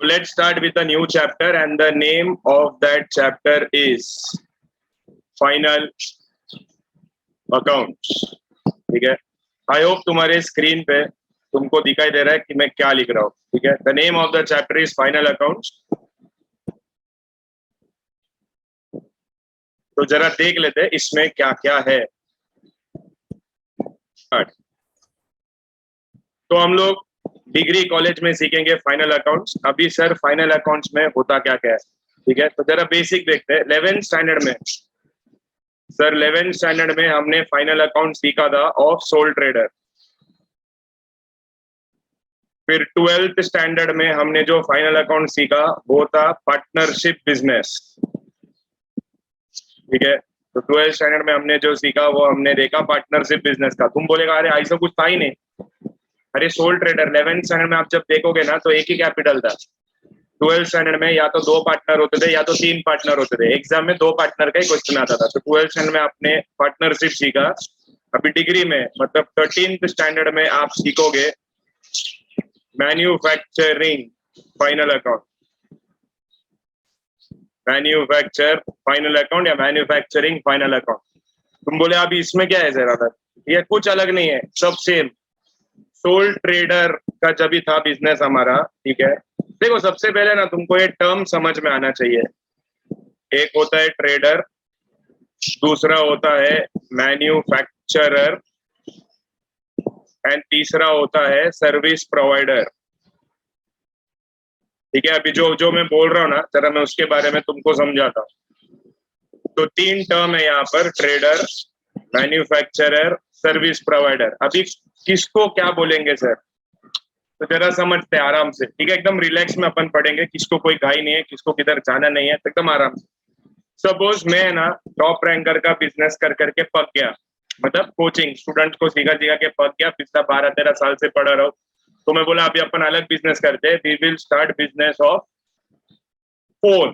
Let's start with a new chapter, and the name of that chapter is Final Accounts. ठीक है? I hope तुम्हारे screen पे तुमको दिखाई दे रहा है कि मैं क्या लिख रहा हूँ. ठीक है? The name of the chapter is Final Accounts. तो जरा देख लेते हैं इसमें क्या क्या है. तो हम लोग डिग्री कॉलेज में सीखेंगे फाइनल अकाउंट्स. अभी सर फाइनल अकाउंट्स में होता क्या क्या है. ठीक है, तो जरा बेसिक देखते हैं. 11th स्टैंडर्ड में सर 11th स्टैंडर्ड में हमने फाइनल अकाउंट सीखा था ऑफ सोल ट्रेडर. फिर 12th स्टैंडर्ड में हमने जो फाइनल अकाउंट सीखा वो था पार्टनरशिप बिजनेस. ठीक है, तो 12th स्टैंडर्ड में हमने जो सीखा वो हमने देखा पार्टनरशिप बिजनेस का. तुम बोलेगा अरे ऐसा कुछ था ही नहीं. अरे सोल ट्रेडर 11th स्टैंडर्ड में आप जब देखोगे ना तो एक ही कैपिटल था. 12th स्टैंडर्ड में या तो 2 पार्टनर होते थे या तो 3 पार्टनर होते थे. एग्जाम में 2 पार्टनर का ही क्वेश्चन आता था. तो 12th स्टैंडर्ड में आपने पार्टनरशिप सीखा. अभी डिग्री में मतलब 13th स्टैंडर्ड में आप सीखोगे manufacturing final account. Manufacture final account या मैन्युफैक्चरिंग फाइनल अकाउंट. तुम बोले अभी इसमें क्या है जरा. ये कुछ अलग नहीं है, सब सेम. सोल ट्रेडर का जब भी था बिजनेस हमारा. ठीक है, देखो सबसे पहले ना तुमको ये टर्म समझ में आना चाहिए. एक होता है ट्रेडर, दूसरा होता है मैन्युफैक्चरर एंड तीसरा होता है सर्विस प्रोवाइडर. ठीक है, अभी जो मैं बोल रहा हूँ ना जरा मैं उसके बारे में तुमको समझाता हूँ. तो 3 टर्म है यहाँ पर, ट्रेडर, मैन्युफैक्चरर, सर्विस प्रोवाइडर. अभी किसको क्या बोलेंगे सर, तो जरा समझते हैं आराम से. ठीक है, एकदम रिलैक्स में अपन पढ़ेंगे. किसको कोई घाई नहीं है, किसको किधर जाना नहीं है, तो एकदम आराम से. सपोज मैं ना टॉप रैंकर का बिजनेस कर करके पक गया. मतलब कोचिंग स्टूडेंट को सिखा के पक गया. पिछला 12-13 साल से पढ़ा रहा हूँ. तो मैं बोला अभी अपन अलग बिजनेस करते हैं. We will start business of phone.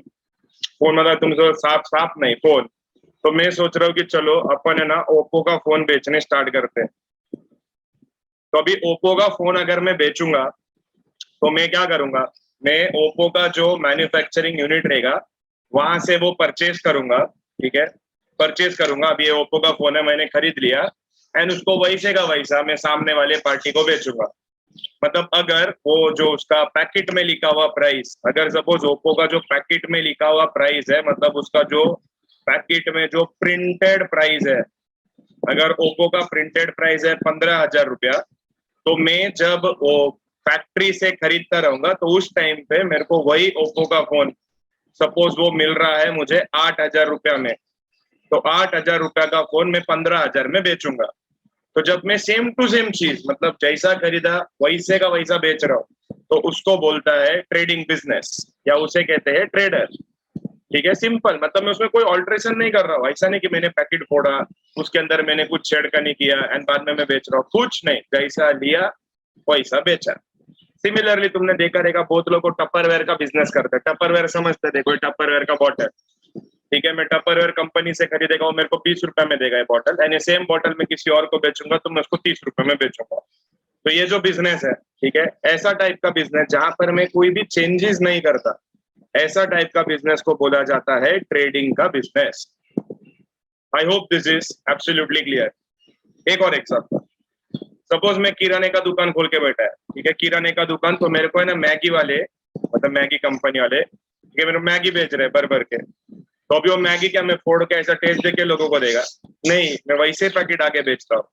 Phone मतलब तुम साफ नहीं, फोन. तो मैं सोच रहा हूँ कि चलो अपन है ना ओप्पो का फोन बेचने स्टार्ट करते हैं. तो अभी ओप्पो का फोन अगर मैं बेचूंगा तो मैं क्या करूंगा, मैं ओप्पो का जो मैन्युफैक्चरिंग यूनिट रहेगा वहां से वो परचेज करूंगा. ठीक है, परचेज करूंगा. अभी ये ओप्पो का फोन है, मैंने खरीद लिया एंड उसको वैसे का वैसा मैं सामने वाले पार्टी को बेचूंगा. मतलब अगर वो जो उसका पैकेट में लिखा हुआ प्राइस, अगर सपोज ओप्पो का जो पैकेट में लिखा हुआ प्राइस है, मतलब उसका जो पैकेट में जो प्रिंटेड प्राइस है, अगर ओप्पो का प्रिंटेड प्राइस है 15,000 रुपया, तो मैं जब वो फैक्ट्री से खरीदता रहूंगा तो उस टाइम पे मेरे को वही ओप्पो का फोन सपोज वो मिल रहा है मुझे 8,000 रुपया में. तो 8,000 रुपया का फोन मैं 15,000 में बेचूंगा. तो जब मैं सेम टू सेम चीज मतलब जैसा खरीदा वैसे का वैसा बेच रहा हूँ तो उसको बोलता है ट्रेडिंग बिजनेस या उसे कहते हैं ट्रेडर. ठीक है, सिंपल. मतलब मैं उसमें कोई ऑल्ट्रेशन नहीं कर रहा हूँ. ऐसा नहीं कि मैंने पैकेट फोड़ा, उसके अंदर मैंने कुछ छेड़खानी किया एंड बाद में मैं बेच रहा हूँ. कुछ नहीं, जैसा लिया वैसा बेचा. सिमिलरली तुमने देखा रहेगा बहुत लोग टपरवेयर का बिजनेस करते हैं. टपरवेयर समझते थे, कोई टपरवेयर का बॉटल. ठीक है, मैं टपरवेयर कंपनी से खरीदेगा, वो मेरे को 20 रुपए में देगा ये बॉटल एंड ये सेम बॉटल में किसी और को बेचूंगा तो मैं उसको 30 रुपए में बेचूंगा. तो ये जो बिजनेस है, ठीक है, ऐसा टाइप का बिजनेस जहां पर मैं कोई भी चेंजेस नहीं करता, ऐसा टाइप का बिजनेस को बोला जाता है ट्रेडिंग का business. I hope this is absolutely clear. एक और एग्जांपल, सपोज मैं किराने का दुकान खोल के बैठा है. ठीक है, किराने का दुकान. तो मेरे को है ना मैगी वाले, मतलब मैगी कंपनी वाले, ठीक है, मेरे को मैगी बेच रहे हैं भर भर के. तो अभी वो मैगी क्या मैं फोड़ के ऐसा टेस्ट देके लोगों को देगा? नहीं, मैं वैसे पैकेट आके बेचता हूँ,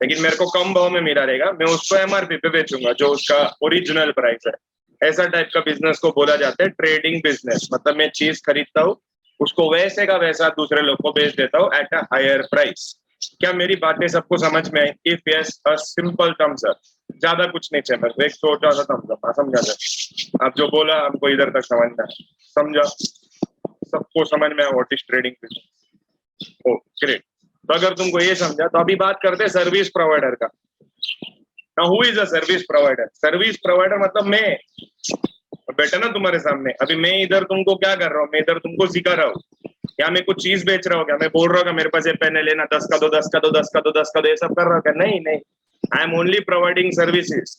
लेकिन मेरे को कम भाव में मिला रहेगा. मैं उसको एमआरपी पे बेचूंगा जो उसका ओरिजिनल प्राइस है. ऐसा टाइप का बिजनेस को बोला जाता है ट्रेडिंग बिजनेस. मतलब मैं चीज खरीदता हूँ, उसको वैसे का वैसा दूसरे लोग को बेच देता हूँ एट अ हायर प्राइस. क्या मेरी बातें सबको समझ में आई? If yes, a simple thumbs up. ज्यादा कुछ नहीं चाहिए, बस एक छोटा सा थम्स अप. समझा सर? आप जो बोला हमको इधर तक समझना है. समझा? सबको समझ में आया what is trading business? Oh great. तो अगर तुमको ये समझा तो अभी बात करते हैं सर्विस प्रोवाइडर का. Now, who is a service provider? Service provider मतलब मैं बैठा ना तुम्हारे सामने. अभी मैं इधर तुमको क्या कर रहा हूँ, मैं इधर तुमको सिखा रहा हूँ. क्या मैं कुछ चीज बेच रहा हूँ? क्या मैं बोल रहा हूँ कि मेरे पास ये पेन है, लेना 10 का दो, 10 का दो, 10 का दो, 10 का दो, ये सब कर रहा हूँ क्या? नहीं नहीं, I am only providing services.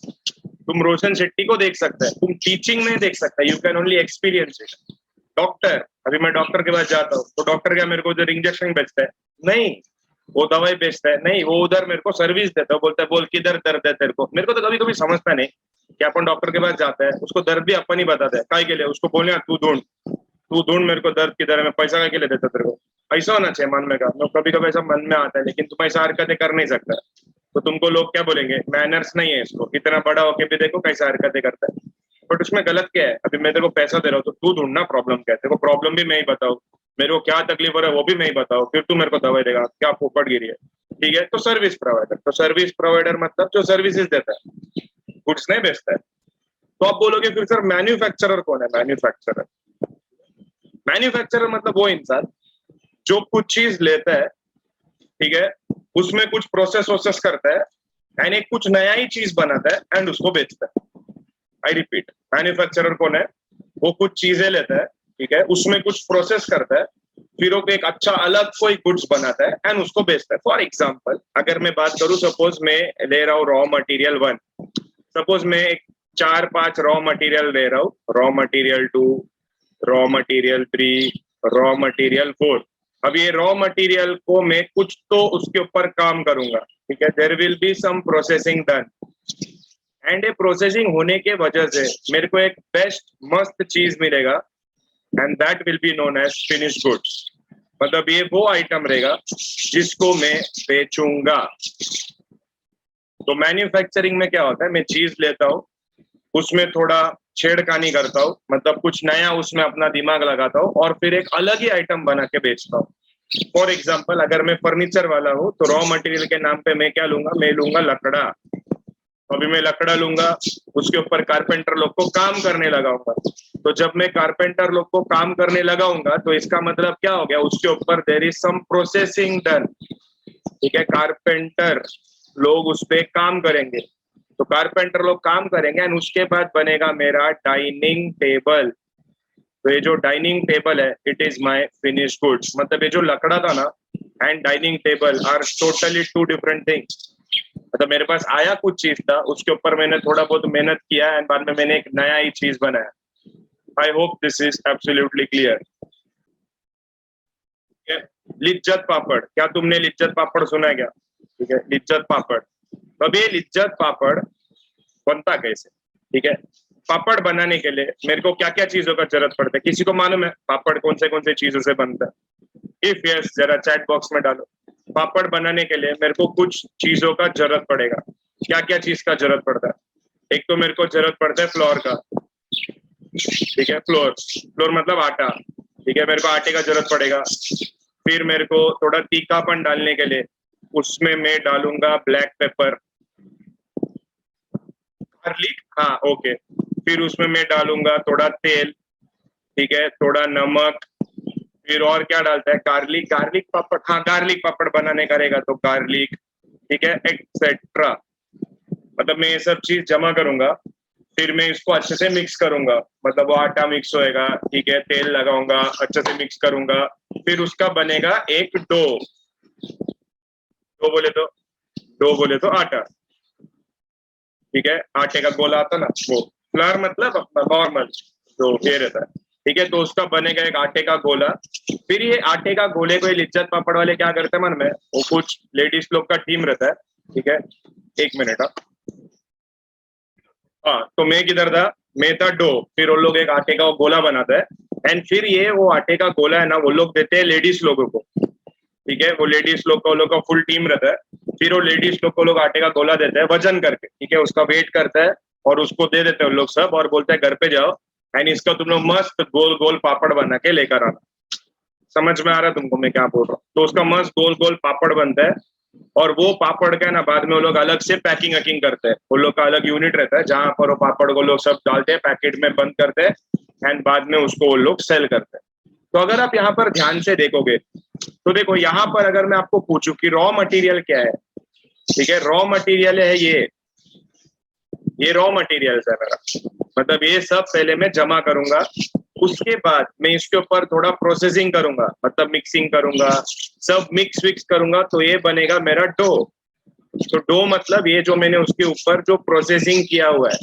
तुम रोशन शेट्टी को देख सकते हैं, तुम टीचिंग में देख सकते हैं, you can only experience it. Doctor, अभी मैं डॉक्टर के पास जाता हूँ तो डॉक्टर क्या मेरे को उधर इंजेक्शन बेचता है? नहीं। वो दवाई बेचता है? नहीं। वो उधर मेरे को सर्विस देता है, बोलता है बोल किधर दर्द है तेरे को। मेरे को तो कभी कभी समझता नहीं कि अपन डॉक्टर के पास जाते हैं, उसको दर्द भी अपन ही बताते हैं, काय के लिए? उसको बोले तू ढूंढ मेरे को दर्द किधर है, मैं पैसा काय के लिए देता तेरे को? ऐसा होना चाहिए मन में का। कभी कभी ऐसा मन में आता है, लेकिन तुम ऐसा हरकतें कर नहीं सकता, तो तुमको लोग क्या बोलेंगे? मैनर्स नहीं है इसको, इतना बड़ा होके भी देखो कैसा हरकतें करता है। बट उसमें गलत क्या है? अभी मैं तेरे को पैसा दे रहा हूँ तो तू ढूंढना प्रॉब्लम क्या है, तेरे को प्रॉब्लम भी मैं ही बताऊँ, मेरे को क्या तकलीफ हो रहा है वो भी मैं ही बताऊँ, फिर तू मेरे को दवाई देगा? क्या पोपट गिरी है? ठीक है, तो सर्विस प्रोवाइडर। तो सर्विस प्रोवाइडर मतलब जो सर्विसेज देता है, गुड्स नहीं बेचता है। तो आप बोलोगे फिर सर मैन्युफैक्चरर कौन है? मैन्युफैक्चरर मतलब वो इंसान जो कुछ चीज लेता है, ठीक है, उसमें कुछ प्रोसेस करता है एंड एक कुछ नया ही चीज बनाता है एंड उसको बेचता है। आई रिपीट, मैन्युफैक्चरर कौन है? वो कुछ चीजें लेता है, ठीक है, उसमें कुछ प्रोसेस करता है, फिर वो एक अच्छा अलग कोई गुड्स बनाता है एंड उसको बेचता है। फॉर एग्जाम्पल अगर मैं बात करूं, सपोज मैं ले रहा हूँ रॉ मटेरियल 1, सपोज मैं एक 4-5 रॉ मटेरियल ले रहा हूँ, raw material 2, raw material 3, raw material 4। अब ये रॉ मटेरियल को मैं कुछ तो उसके ऊपर काम करूंगा, ठीक है, there will be some processing done and ये प्रोसेसिंग होने के वजह से मेरे को एक बेस्ट मस्त चीज मिलेगा and that will be known as finish goods. मतलब ये वो आइटम रहेगा जिसको मैं बेचूंगा। तो मैन्युफैक्चरिंग में क्या होता है, मैं चीज लेता हूँ, उसमें थोड़ा छेड़खानी करता हूँ, मतलब कुछ नया उसमें अपना दिमाग लगाता हूँ और फिर एक अलग ही आइटम बना के बेचता हूँ। फॉर एग्जाम्पल अगर मैं फर्नीचर वाला हूँ तो रॉ मटेरियल के नाम पे मैं क्या लूंगा? मैं लूंगा लकड़ा। अभी मैं लकड़ा लूंगा, उसके ऊपर कारपेंटर लोग को काम करने लगाऊंगा। तो जब मैं कारपेंटर लोग को काम करने लगाऊंगा तो इसका मतलब क्या हो गया? उसके ऊपर there is some processing done, ठीक है, कारपेंटर लोग उस पे काम करेंगे। तो कारपेंटर लोग काम करेंगे एंड उसके बाद बनेगा मेरा डाइनिंग टेबल। तो ये जो डाइनिंग टेबल है, it is my finish goods. मतलब ये जो लकड़ा था ना and dining table are totally 2 different things. मतलब मेरे पास आया कुछ चीज था, उसके ऊपर मैंने थोड़ा बहुत मेहनत किया एंड बाद में मैंने एक नया ही चीज बनाया। I hope this is absolutely clear. Lijjat papad, क्या तुमने लिज्जत पापड़ सुना है क्या? ठीक है, लिज्जत पापड़। अब ये लिज्जत पापड़ बनता कैसे? ठीक है, पापड़ बनाने के लिए मेरे को क्या क्या चीजों का जरूरत पड़ता है? किसी को मालूम है पापड़ कौन से चीजों से बनता है? इफ यस जरा चैट बॉक्स में डालो। पापड़ बनाने के लिए मेरे को कुछ चीजों का जरूरत पड़ेगा। क्या क्या चीज का जरूरत पड़ता है? एक तो मेरे को जरूरत पड़ता है फ्लोर का, ठीक है, फ्लोर मतलब आटा, ठीक है, मेरे को आटे का जरूरत पड़ेगा। फिर मेरे को थोड़ा तीखापन डालने के लिए उसमें मैं डालूंगा ब्लैक पेपर, गार्लिक, हाँ ओके। फिर उसमें मैं डालूंगा थोड़ा तेल, ठीक है, थोड़ा नमक। फिर और क्या डालता है? गार्लिक पापड़, हाँ गार्लिक पापड़ बनाने का रहेगा तो गार्लिक, ठीक है, एक्सेट्रा। मतलब मैं ये सब चीज जमा करूंगा, फिर मैं इसको अच्छे से मिक्स करूंगा, मतलब वो आटा मिक्स होएगा, ठीक है, तेल लगाऊंगा, अच्छे से मिक्स करूंगा, फिर उसका बनेगा एक डो बोले तो आटा, ठीक है, आटे का गोला आता ना, वो फ्लावर मतलब अपना नॉर्मल जो ये रहता है, ठीक है, तो उसका बनेगा एक आटे का गोला। फिर ये आटे का गोले को ये लिज्जत पापड़ वाले क्या करते हैं मन में, वो कुछ लेडीज लोग का टीम रहता है, ठीक है, एक मिनट। हाँ, तो मैं किधर था? मैं था डो। फिर वो लोग एक आटे का गोला बनाता है एंड फिर ये वो आटे का गोला है ना वो लोग देते हैं लेडीज लोगों को, ठीक है, वो लेडीज लोग का वो लोग का फुल टीम रहता है। फिर वो लेडीज लोग को लोग आटे का गोला देते हैं वजन करके, ठीक है, उसका वेट करता है और उसको दे देते हैं लोग सब और बोलते हैं घर पे जाओ एंड इसका तुम लोग मस्त गोल गोल पापड़ बना के लेकर आना। समझ में आ रहा है तुमको मैं क्या बोल रहा हूँ? तो उसका मस्त गोल गोल पापड़ बनता है और वो पापड़ का ना बाद में वो लोग अलग से पैकिंग वैकिंग करते हैं। वो लोग का अलग यूनिट रहता है जहां पर वो पापड़ को लोग सब डालते हैं, पैकेट में बंद करते हैं एंड बाद में उसको वो लोग सेल करते हैं। तो अगर आप यहाँ पर ध्यान से देखोगे तो देखो यहाँ पर अगर मैं आपको पूछूं कि रॉ मटेरियल क्या है, ठीक है, रॉ मटेरियल है ये रॉ मटेरियल है मेरा। मतलब ये सब पहले मैं जमा करूंगा, उसके बाद मैं इसके ऊपर थोड़ा प्रोसेसिंग करूंगा, मतलब मिक्सिंग करूंगा, सब मिक्स विक्स करूंगा, तो ये बनेगा मेरा डो। तो डो मतलब ये जो मैंने उसके ऊपर जो प्रोसेसिंग किया हुआ है,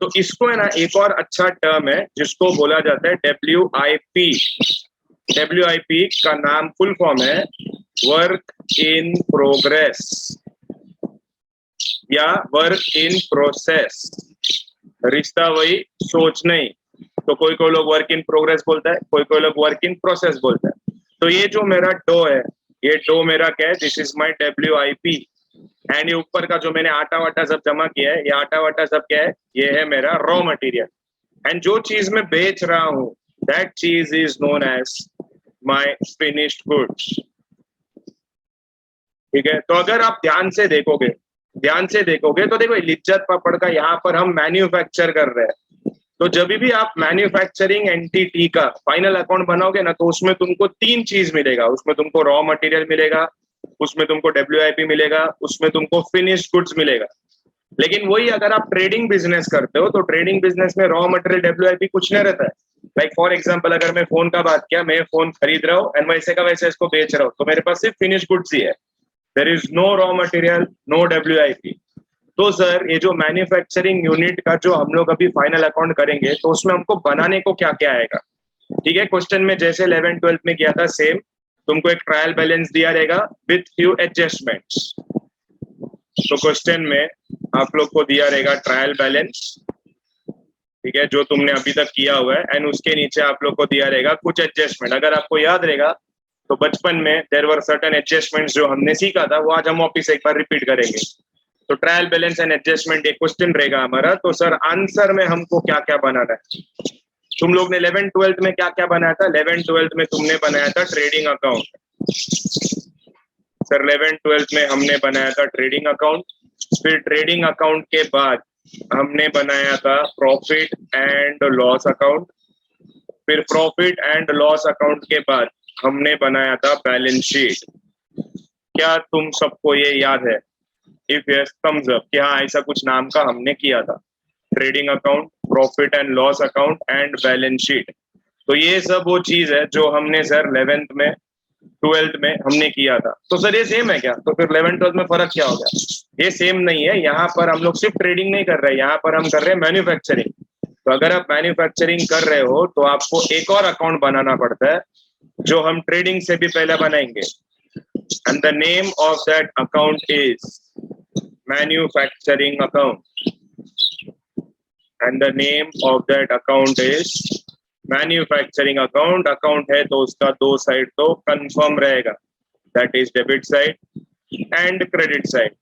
तो इसको है ना एक और अच्छा टर्म है जिसको बोला जाता है WIP। WIP का नाम फुल फॉर्म है वर्क इन प्रोग्रेस या वर्क इन प्रोसेस। रिश्ता वही, सोच नहीं। तो कोई कोई लोग वर्क इन प्रोग्रेस बोलता है, कोई कोई लोग वर्क इन प्रोसेस बोलता है। तो ये जो मेरा डो है, ये डो मेरा क्या है, this is my WIP। And ये ऊपर का जो मैंने आटा वाटा सब जमा किया है, ये आटा वाटा सब क्या है, ये है मेरा रॉ मटेरियल। एंड जो चीज मैं बेच रहा हूं, दैट चीज is known as my finished goods. ठीक है, तो अगर आप ध्यान से देखोगे तो देखो लिज्जत पापड़ का यहाँ पर हम मैन्युफैक्चर कर रहे हैं। तो जब भी आप मैन्युफैक्चरिंग एंटिटी का फाइनल अकाउंट बनाओगे ना, तो उसमें तुमको तीन चीज मिलेगा। उसमें तुमको रॉ मटेरियल मिलेगा, उसमें तुमको WIP मिलेगा, उसमें तुमको फिनिश्ड गुड्स मिलेगा। लेकिन वही अगर आप ट्रेडिंग बिजनेस करते हो, तो ट्रेडिंग बिजनेस में रॉ मटेरियल WIP कुछ नहीं रहता है। लाइक फॉर एग्जांपल, अगर मैं फोन का बात किया, मैं फोन खरीद रहा हूँ एंड वैसे का वैसे इसको बेच रहा हूँ, तो मेरे पास सिर्फ फिनिश गुड्स ही है। There is no raw material, no WIP। तो सर ये जो मैन्युफैक्चरिंग यूनिट का जो हम लोग अभी फाइनल अकाउंट करेंगे, तो उसमें हमको बनाने को क्या क्या आएगा। ठीक है, क्वेश्चन में जैसे 11th-12th में किया था सेम, तुमको एक ट्रायल बैलेंस दिया रहेगा विथ फ्यू एडजस्टमेंट्स। तो क्वेश्चन में आप लोग को दिया रहेगा ट्रायल बैलेंस, ठीक है, जो तुमने अभी तक किया हुआ है, एंड उसके नीचे आप लोग को दिया रहेगा कुछ एडजस्टमेंट। अगर आपको याद रहेगा तो बचपन में देयर वर सर्टेन एडजस्टमेंट्स जो हमने सीखा था, वो आज हम वापिस एक बार रिपीट करेंगे। तो ट्रायल बैलेंस एंड एडजस्टमेंट एक क्वेश्चन रहेगा हमारा। तो सर आंसर में हमको क्या क्या बनाना है। तुम लोग ने 11th-12th में क्या क्या बनाया था। 11th-12th में तुमने बनाया था ट्रेडिंग अकाउंट। सर 11th-12th में हमने बनाया था ट्रेडिंग अकाउंट। फिर ट्रेडिंग अकाउंट के बाद हमने बनाया था प्रॉफिट एंड लॉस अकाउंट। फिर प्रॉफिट एंड लॉस अकाउंट के बाद हमने बनाया था बैलेंस शीट। क्या तुम सबको ये याद है? इफ यस थम्स अप कि हाँ ऐसा कुछ नाम का हमने किया था। Trading account, profit and loss account and balance sheet. तो ये सब वो चीज है जो हमने सर 11th में 12th में हमने किया था। तो सर ये सेम है क्या? तो फिर 11th-12th में फर्क क्या हो गया? ये सेम नहीं है। यहाँ पर हम लोग सिर्फ ट्रेडिंग नहीं कर रहे, यहाँ पर हम कर रहे हैं मैन्युफैक्चरिंग। तो अगर आप मैन्युफैक्चरिंग कर रहे हो तो आपको एक और अकाउंट बनाना पड़ता है जो हम ट्रेडिंग से भी पहले बनाएंगे। And the name of that account is manufacturing account. And the name of that account is manufacturing account. Account है तो उसका दो साइड तो कंफर्म रहेगा, that is debit side and credit side.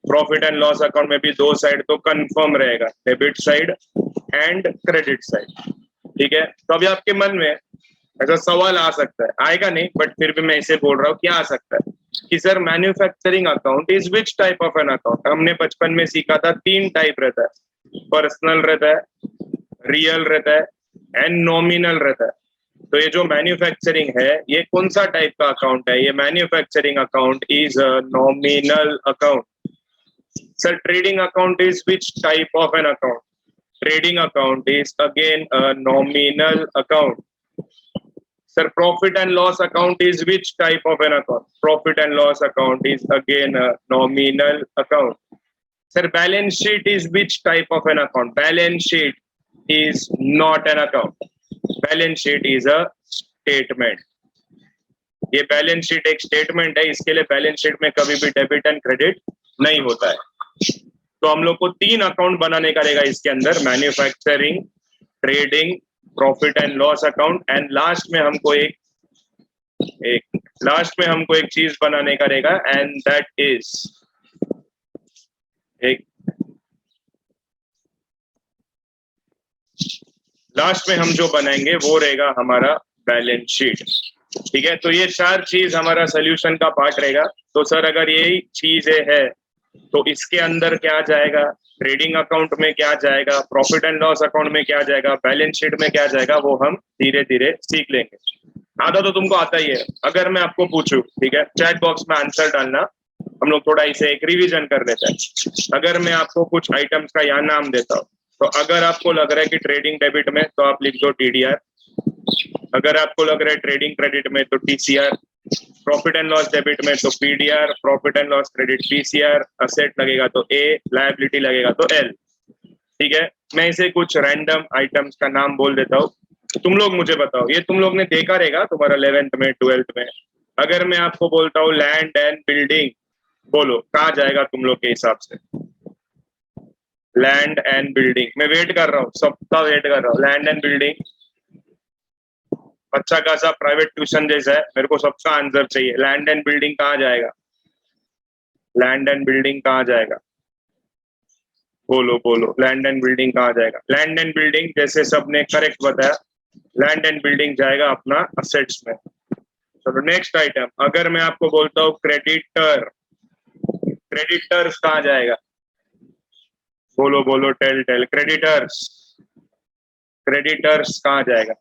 Profit and loss account में भी दो side तो कंफर्म रहेगा, debit side and credit side. ठीक है, तो अभी आपके मन में ऐसा सवाल आ सकता है, आएगा नहीं बट फिर भी मैं इसे बोल रहा हूँ, क्या आ सकता है कि sir manufacturing account is which type of an account. हमने बचपन में सीखा था तीन टाइप रहता है, पर्सनल रहता है, रियल रहता है एंड नॉमिनल रहता है। तो ये जो मैन्युफैक्चरिंग है ये कौन सा टाइप का अकाउंट है? ये manufacturing account is a nominal account. Sir trading account is which type of an account? Trading account is again a nominal account. Sir, profit and loss account is which type of an account? Profit and loss account is again a nominal account. Sir, balance sheet is which type of an account? Balance sheet is not an account. Balance sheet is a statement. ये balance sheet एक statement है, इसके लिए balance sheet में कभी भी debit and credit नहीं होता है। तो हम लोग को तीन अकाउंट बनाने का रहेगा इसके अंदर, manufacturing, trading, profit and loss account. And last में हमको एक चीज बनाने का रहेगा, एंड दैट इज लास्ट में हम जो बनाएंगे वो रहेगा हमारा बैलेंस शीट। ठीक है, तो ये चार चीज हमारा सोल्यूशन का पार्ट रहेगा। तो सर अगर यही चीजें है तो इसके अंदर क्या जाएगा, ट्रेडिंग अकाउंट में क्या जाएगा, प्रॉफिट एंड लॉस अकाउंट में क्या जाएगा, बैलेंस शीट में क्या जाएगा, वो हम धीरे धीरे सीख लेंगे। आधा तो तुमको आता ही है। अगर मैं आपको पूछूं, ठीक है, चैट बॉक्स में आंसर डालना, हम लोग थोड़ा इसे एक रिवीजन कर लेते हैं। अगर मैं आपको कुछ आइटम्स का यहाँ नाम देता हूँ, तो अगर आपको लग रहा है कि ट्रेडिंग डेबिट में तो आप लिख दो TDR। अगर आपको लग रहा है ट्रेडिंग क्रेडिट में तो TCR। Profit and loss debit में तो PDR, profit and loss credit PCR, asset लगेगा तो ए, लायबिलिटी लगेगा तो एल। ठीक है, मैं इसे कुछ रैंडम आइटम्स का नाम बोल देता हूँ, तो तुम लोग मुझे बताओ, ये तुम लोग ने देखा रहेगा तुम्हारा 11th में 12th में। अगर मैं आपको बोलता हूँ लैंड एंड बिल्डिंग, बोलो कहाँ जाएगा तुम लोग के हिसाब से? लैंड एंड बिल्डिंग, मैं वेट कर रहा हूँ, सबका वेट कर रहा हूँ। लैंड एंड बिल्डिंग अच्छा खासा प्राइवेट ट्यूशन जैसा है, मेरे को सबका आंसर चाहिए। लैंड एंड बिल्डिंग कहाँ जाएगा? लैंड एंड बिल्डिंग कहाँ जाएगा? बोलो बोलो, लैंड एंड बिल्डिंग कहाँ जाएगा? लैंड एंड बिल्डिंग जैसे सबने करेक्ट बताया, लैंड एंड बिल्डिंग जाएगा अपना असेट्स में। चलो नेक्स्ट आइटम, अगर मैं आपको बोलता हूँ क्रेडिटर, क्रेडिटर्स कहाँ जाएगा? बोलो बोलो, टेल टेल, क्रेडिटर्स, क्रेडिटर्स कहाँ जाएगा?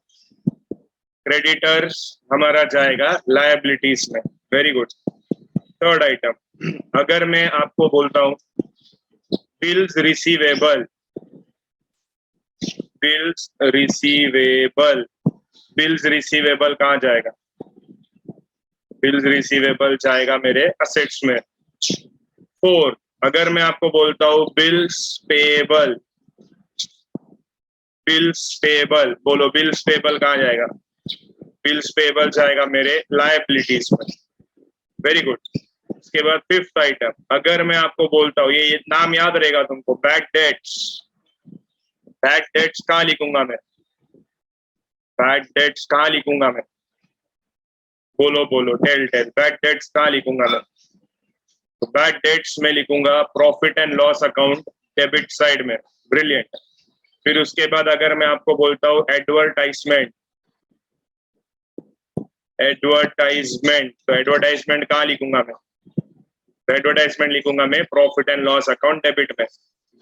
क्रेडिटर्स हमारा जाएगा लायबिलिटीज में। Very good. थर्ड आइटम, अगर मैं आपको बोलता हूँ bills receivable, bills receivable, bills receivable कहाँ जाएगा? बिल्स रिसीवेबल जाएगा मेरे असेट्स में। फोर्थ, अगर मैं आपको बोलता हूँ बिल्स पेएबल, बिल्स पेएबल, बोलो बिल्स पेएबल कहाँ जाएगा? बिल्स पेएबल जाएगा मेरे लायबिलिटीज में। Very good. उसके बाद फिफ्थ आइटम, अगर मैं आपको बोलता हूँ, ये नाम याद रहेगा तुमको, बैड डेट्स, बैड डेट्स कहाँ लिखूंगा मैं? बैड डेट्स कहाँ लिखूंगा मैं? बोलो बोलो, टेल टेल, बैड डेट्स कहाँ लिखूंगा मैं? तो बैड डेट्स में लिखूंगा profit and loss account debit side में। ब्रिलियंट। फिर उसके बाद अगर मैं आपको बोलता हूँ एडवर्टाइजमेंट, एडवर्टाइजमेंट, तो एडवर्टाइजमेंट कहाँ लिखूंगा मैं? तो एडवर्टाइजमेंट लिखूंगा मैं profit and loss account debit में।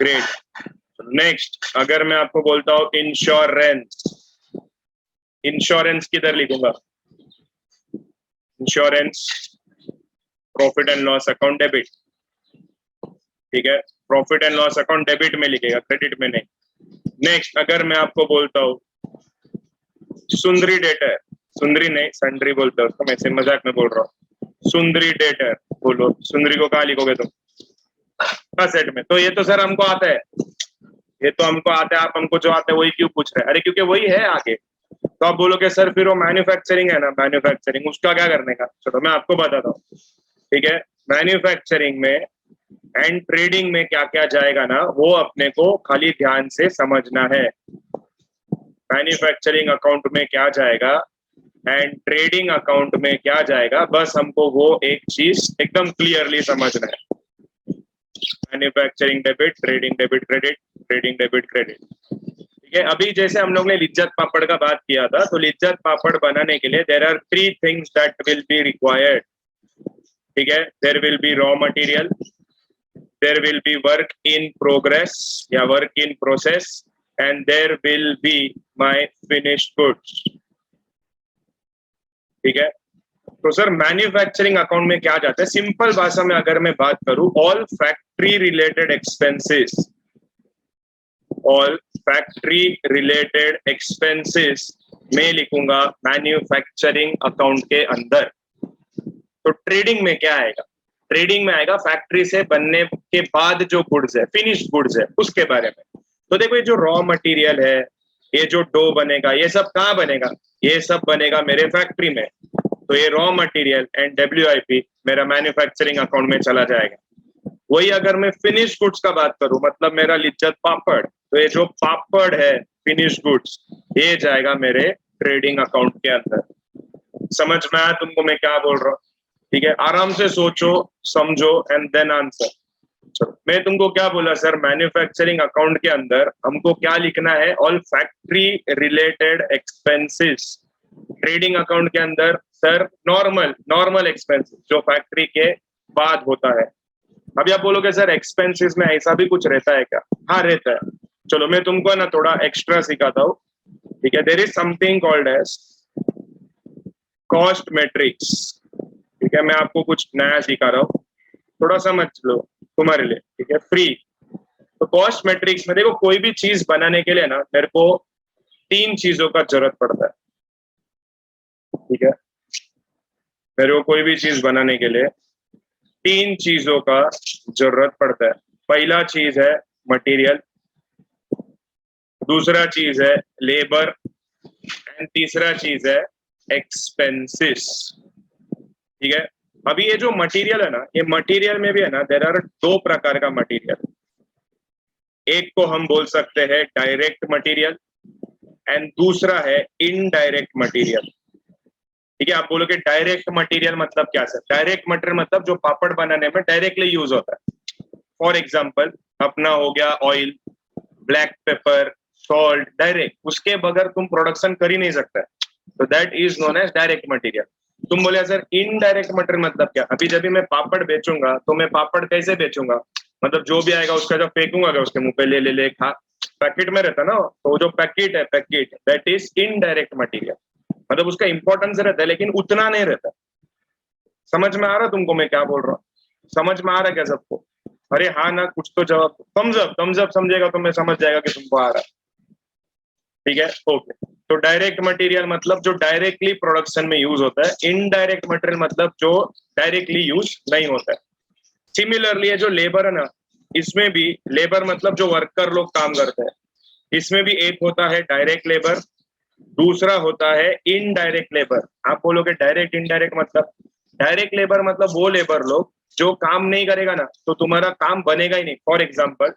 ग्रेट। नेक्स्ट, अगर मैं आपको बोलता हूँ इंश्योरेंस, इंश्योरेंस किधर लिखूंगा? Insurance profit and loss account debit. ठीक है, profit and loss account debit में लिखेगा, क्रेडिट में नहीं। नेक्स्ट, अगर मैं आपको बोलता हूँ सुंदरी डेटर, सुंदरी नहीं संडरी बोलते हो उसको, मैं से मजाक में बोल रहा हूँ, सुंदरी डेटर, बोलो सुंदरी को कहाँ लिखोगे तुम? असेट में। तो ये तो सर हमको आता है, ये तो हमको आता है, आप हमको जो आता है वही क्यों पूछ रहे हैं? अरे क्योंकि वही है आगे। तो आप बोलोगे सर फिर वो मैन्युफैक्चरिंग है ना, मैन्युफैक्चरिंग उसका क्या करने का? चलो मैं आपको बताता हूँ। ठीक है, मैन्युफैक्चरिंग में एंड ट्रेडिंग में क्या क्या जाएगा ना, वो अपने को खाली ध्यान से समझना है। मैन्युफैक्चरिंग अकाउंट में क्या जाएगा एंड ट्रेडिंग अकाउंट में क्या जाएगा, बस हमको वो एक चीज एकदम क्लियरली समझना है। Manufacturing debit, trading debit credit, trading debit credit. ठीक है, अभी जैसे हम लोग ने लिज्जत पापड़ का बात किया था, तो लिज्जत पापड़ बनाने के लिए there are 3 things that will be required. ठीक है, there will be raw material, there will be work in progress या work in process, and there will be my finished goods. ठीक है, तो सर मैन्युफैक्चरिंग अकाउंट में क्या जाता है? सिंपल भाषा में अगर मैं बात करूं, all factory related expenses, all factory related expenses में लिखूंगा मैन्युफैक्चरिंग अकाउंट के अंदर। तो ट्रेडिंग में क्या आएगा? ट्रेडिंग में आएगा फैक्ट्री से बनने के बाद जो गुड्स है, फिनिश्ड गुड्स है, उसके बारे में। तो देखो ये जो रॉ मटेरियल है, ये जो डो बनेगा, ये सब कहाँ बनेगा? ये सब बनेगा मेरे फैक्ट्री में। तो ये रॉ मटेरियल एंड WIP मेरा मैन्युफैक्चरिंग अकाउंट में चला जाएगा। वही अगर मैं फिनिश गुड्स का बात करूं, मतलब मेरा लिज्जत पापड़, तो ये जो पापड़ है फिनिश गुड्स, ये जाएगा मेरे ट्रेडिंग अकाउंट के अंदर। समझ में आया तुमको मैं क्या बोल रहा हूँ? ठीक है, आराम से सोचो, समझो एंड देन आंसर। चलो मैं तुमको क्या बोला सर, मैन्युफैक्चरिंग अकाउंट के अंदर हमको क्या लिखना है? All factory related expenses. Trading account के अंदर सर नॉर्मल एक्सपेंसेस जो फैक्ट्री के बाद होता है। अभी आप बोलोगे सर एक्सपेंसेस में ऐसा भी कुछ रहता है क्या? हाँ रहता है। चलो मैं तुमको ना थोड़ा एक्स्ट्रा सिखाता हूँ। ठीक है, there is something called as cost matrix. ठीक है, मैं आपको कुछ नया सिखा रहा हूँ, थोड़ा समझ लो तुम्हारे लिए। ठीक है, फ्री। तो कॉस्ट मैट्रिक्स में देखो, कोई भी चीज बनाने के लिए ना मेरे को 3 चीजों का जरूरत पड़ता है। ठीक है, मेरे को कोई भी चीज बनाने के लिए 3 चीजों का जरूरत पड़ता है। पहला चीज है मटेरियल, दूसरा चीज है लेबर एंड तीसरा चीज है एक्सपेंसेस। ठीक है, अभी ये जो मटेरियल है ना, ये मटेरियल में भी है ना, देयर आर 2 प्रकार का मटेरियल। एक को हम बोल सकते हैं डायरेक्ट मटेरियल एंड दूसरा है इनडायरेक्ट मटेरियल। ठीक है, आप बोलोगे डायरेक्ट मटेरियल मतलब क्या सर? डायरेक्ट मटेरियल मतलब जो पापड़ बनाने में डायरेक्टली यूज होता है। फॉर एग्जाम्पल अपना हो गया oil, black pepper, salt, direct, उसके बगैर तुम प्रोडक्शन कर ही नहीं सकते, तो that is known as direct material. तुम बोले सर इनडायरेक्ट मटेरियल मतलब क्या? अभी जब भी मैं पापड़ बेचूंगा तो मैं पापड़ कैसे बेचूंगा? मतलब जो भी आएगा उसका जब फेंकूंगा उसके मुंह पे ले ले ले खा, पैकेट में रहता ना, तो वो जो पैकेट है, packet that is indirect material. मतलब उसका इंपॉर्टेंस रहता है लेकिन उतना नहीं रहता। समझ में आ रहा तुमको मैं क्या बोल रहा हूँ? समझ में आ रहा क्या सबको? अरे हाँ ना, कुछ तो जवाब। थम्स अप समझेगा तो मैं समझ जाएगा कि तुमको आ रहा है। ठीक है, ओके। तो डायरेक्ट मटेरियल मतलब जो डायरेक्टली प्रोडक्शन में यूज होता है, इनडायरेक्ट मटेरियल मतलब जो डायरेक्टली यूज नहीं होता है। सिमिलरली ये जो लेबर है ना, इसमें भी लेबर मतलब जो वर्कर लोग काम करते हैं, इसमें भी एक होता है डायरेक्ट लेबर, दूसरा होता है इनडायरेक्ट लेबर। आप बोलोगे डायरेक्ट इनडायरेक्ट मतलब? डायरेक्ट लेबर मतलब वो लेबर लोग जो काम नहीं करेगा ना तो तुम्हारा काम बनेगा ही नहीं। फॉर एग्जाम्पल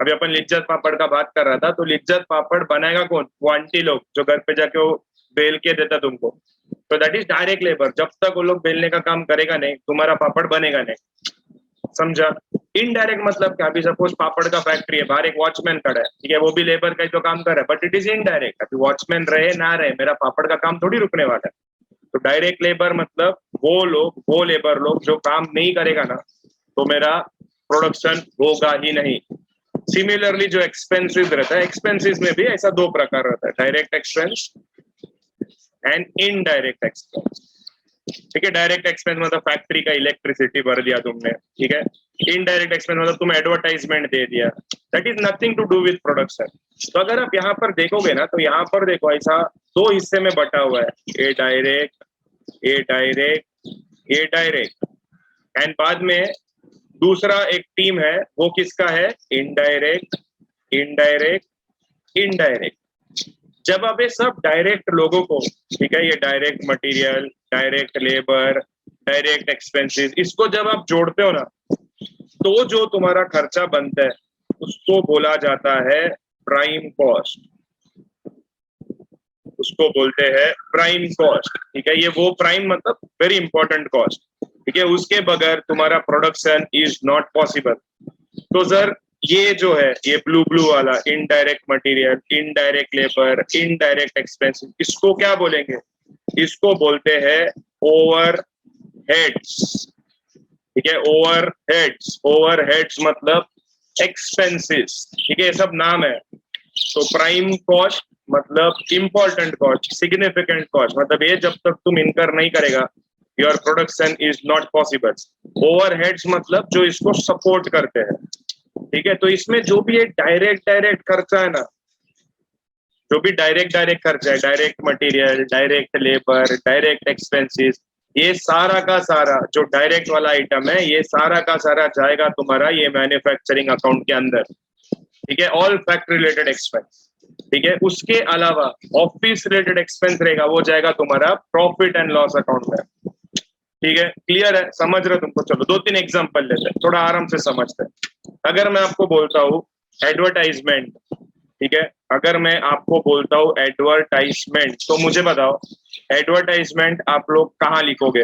अभी अपन लिज्जत पापड़ का बात कर रहा था, तो लिज्जत पापड़ बनाएगा कौन? वो आंटी लोग जो घर पे जाके वो बेल के देता तुमको, तो दैट इज डायरेक्ट लेबर। जब तक वो लोग बेलने का काम करेगा नहीं, तुम्हारा पापड़ बनेगा नहीं। समझा? इनडायरेक्ट मतलब क्या? अभी सपोज पापड़ का फैक्ट्री है, बाहर एक वॉचमैन खड़ा है, ठीक है, वो भी लेबर का जो काम कर रहा है, बट इट इज इनडायरेक्ट। अभी वॉचमैन रहे ना रहे, मेरा पापड़ का काम थोड़ी रुकने वाला है। तो डायरेक्ट लेबर मतलब वो लोग, वो लेबर लोग जो काम नहीं करेगा ना तो मेरा प्रोडक्शन होगा ही नहीं। सिमिलरली जो एक्सपेंसिस रहता है, एक्सपेंसिस में भी ऐसा 2 प्रकार रहता है, direct expense and indirect expense. ठीक है, डायरेक्ट एक्सपेंस मतलब फैक्ट्री का इलेक्ट्रिसिटी भर दिया तुमने, ठीक है। इनडायरेक्ट एक्सपेंस मतलब तुम एडवर्टाइजमेंट दे दिया, that is nothing to do with production. तो अगर आप यहाँ पर देखोगे ना, तो यहाँ पर देखो ऐसा 2 हिस्से में बटा हुआ है, a direct, a direct, a direct, and बाद में दूसरा एक टीम है, वो किसका है? Indirect, indirect, indirect. जब आप ये सब डायरेक्ट लोगों को, ठीक है, ये direct material, direct labour, direct expenses, इसको जब आप जोड़ते हो ना, तो जो तुम्हारा खर्चा बनता है उसको बोला जाता है प्राइम कॉस्ट। उसको बोलते हैं प्राइम कॉस्ट। ठीक है, ये वो प्राइम मतलब वेरी इंपॉर्टेंट कॉस्ट। ठीक है, उसके बगैर तुम्हारा प्रोडक्शन इज नॉट पॉसिबल। तो सर ये जो है, ये ब्लू ब्लू वाला indirect material, indirect labour, indirect expenses, इसको क्या बोलेंगे? इसको बोलते हैं ओवर हेड्स। ठीक है, ओवर हेड्स, ओवर हेड्स मतलब एक्सपेंसेस। ठीक है, ये सब नाम है। तो प्राइम कॉस्ट मतलब इंपॉर्टेंट कॉस्ट, सिग्निफिकेंट कॉस्ट, मतलब ये जब तक तुम इनकर नहीं करेगा your production is not possible. Overheads मतलब जो इसको सपोर्ट करते हैं। ठीक है, तो इसमें जो भी ये डायरेक्ट डायरेक्ट खर्चा है ना, जो भी डायरेक्ट डायरेक्ट खर्चा है, direct material, direct labour, direct expenses, ये सारा का सारा जो डायरेक्ट वाला आइटम है, ये सारा का सारा जाएगा तुम्हारा ये मैन्युफैक्चरिंग अकाउंट के अंदर। ठीक है, ऑल फैक्ट्री रिलेटेड एक्सपेंस। ठीक है, उसके अलावा ऑफिस रिलेटेड एक्सपेंस रहेगा, वो जाएगा तुम्हारा प्रॉफिट एंड लॉस अकाउंट में। ठीक है, क्लियर है? समझ रहे तुमको? चलो 2-3 एग्जांपल लेते हैं, थोड़ा आराम से समझते हैं। अगर मैं आपको बोलता हूँ एडवर्टाइजमेंट, ठीक है, अगर मैं आपको बोलता हूँ एडवर्टाइजमेंट, तो मुझे बताओ एडवर्टाइजमेंट आप लोग कहाँ लिखोगे?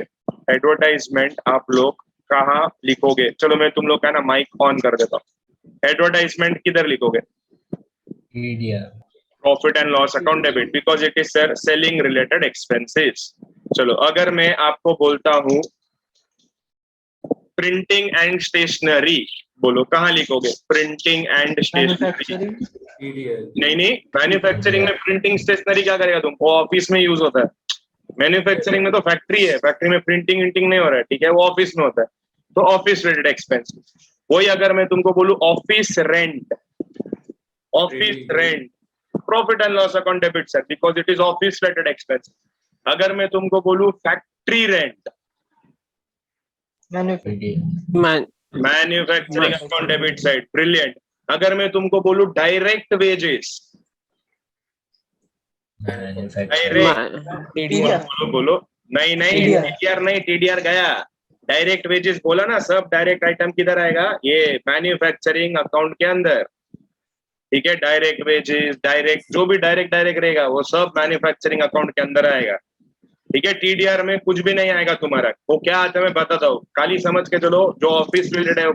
एडवर्टाइजमेंट आप लोग कहाँ लिखोगे? चलो मैं तुम लोग का ना माइक ऑन कर देता हूँ। एडवर्टाइजमेंट किधर लिखोगे? Profit and loss account debit, because it is selling related expenses. चलो अगर मैं आपको बोलता हूँ प्रिंटिंग एंड स्टेशनरी, बोलो कहाँ लिखोगे? Printing and stationery. नहीं नहीं, मैन्युफैक्चरिंग में प्रिंटिंग स्टेशनरी क्या करेगा तुम? वो ऑफिस में यूज होता है। मैन्युफैक्चरिंग में तो फैक्ट्री है, फैक्ट्री में प्रिंटिंग विंटिंग नहीं हो रहा है, ठीक है, वो ऑफिस में होता है, तो ऑफिस रिलेटेड एक्सपेंसेस। वही अगर मैं तुमको बोलूं office rent, office rent, profit and loss account debit sir, because it is office related expense. अगर मैं तुमको बोलूं factory rent, manufacturing account debit side, brilliant. अगर मैं तुमको बोलूं डायरेक्ट वेजेस, डायरेक्ट, बोलो बोलो। नहीं नहीं, टीडीआर नहीं, टीडीआर गया। डायरेक्ट वेजेस बोला ना, सब डायरेक्ट आइटम किधर आएगा? ये मैन्युफैक्चरिंग अकाउंट के अंदर। ठीक है, डायरेक्ट वेजेस, डायरेक्ट जो भी डायरेक्ट डायरेक्ट रहेगा वो सब मैन्युफैक्चरिंग अकाउंट के अंदर आएगा। ठीक है, टीडीआर में कुछ भी नहीं आएगा तुम्हारा। वो क्या आता है मैं बताता हूँ, खाली समझ के चलो। जो ऑफिस रिलेटेड है वो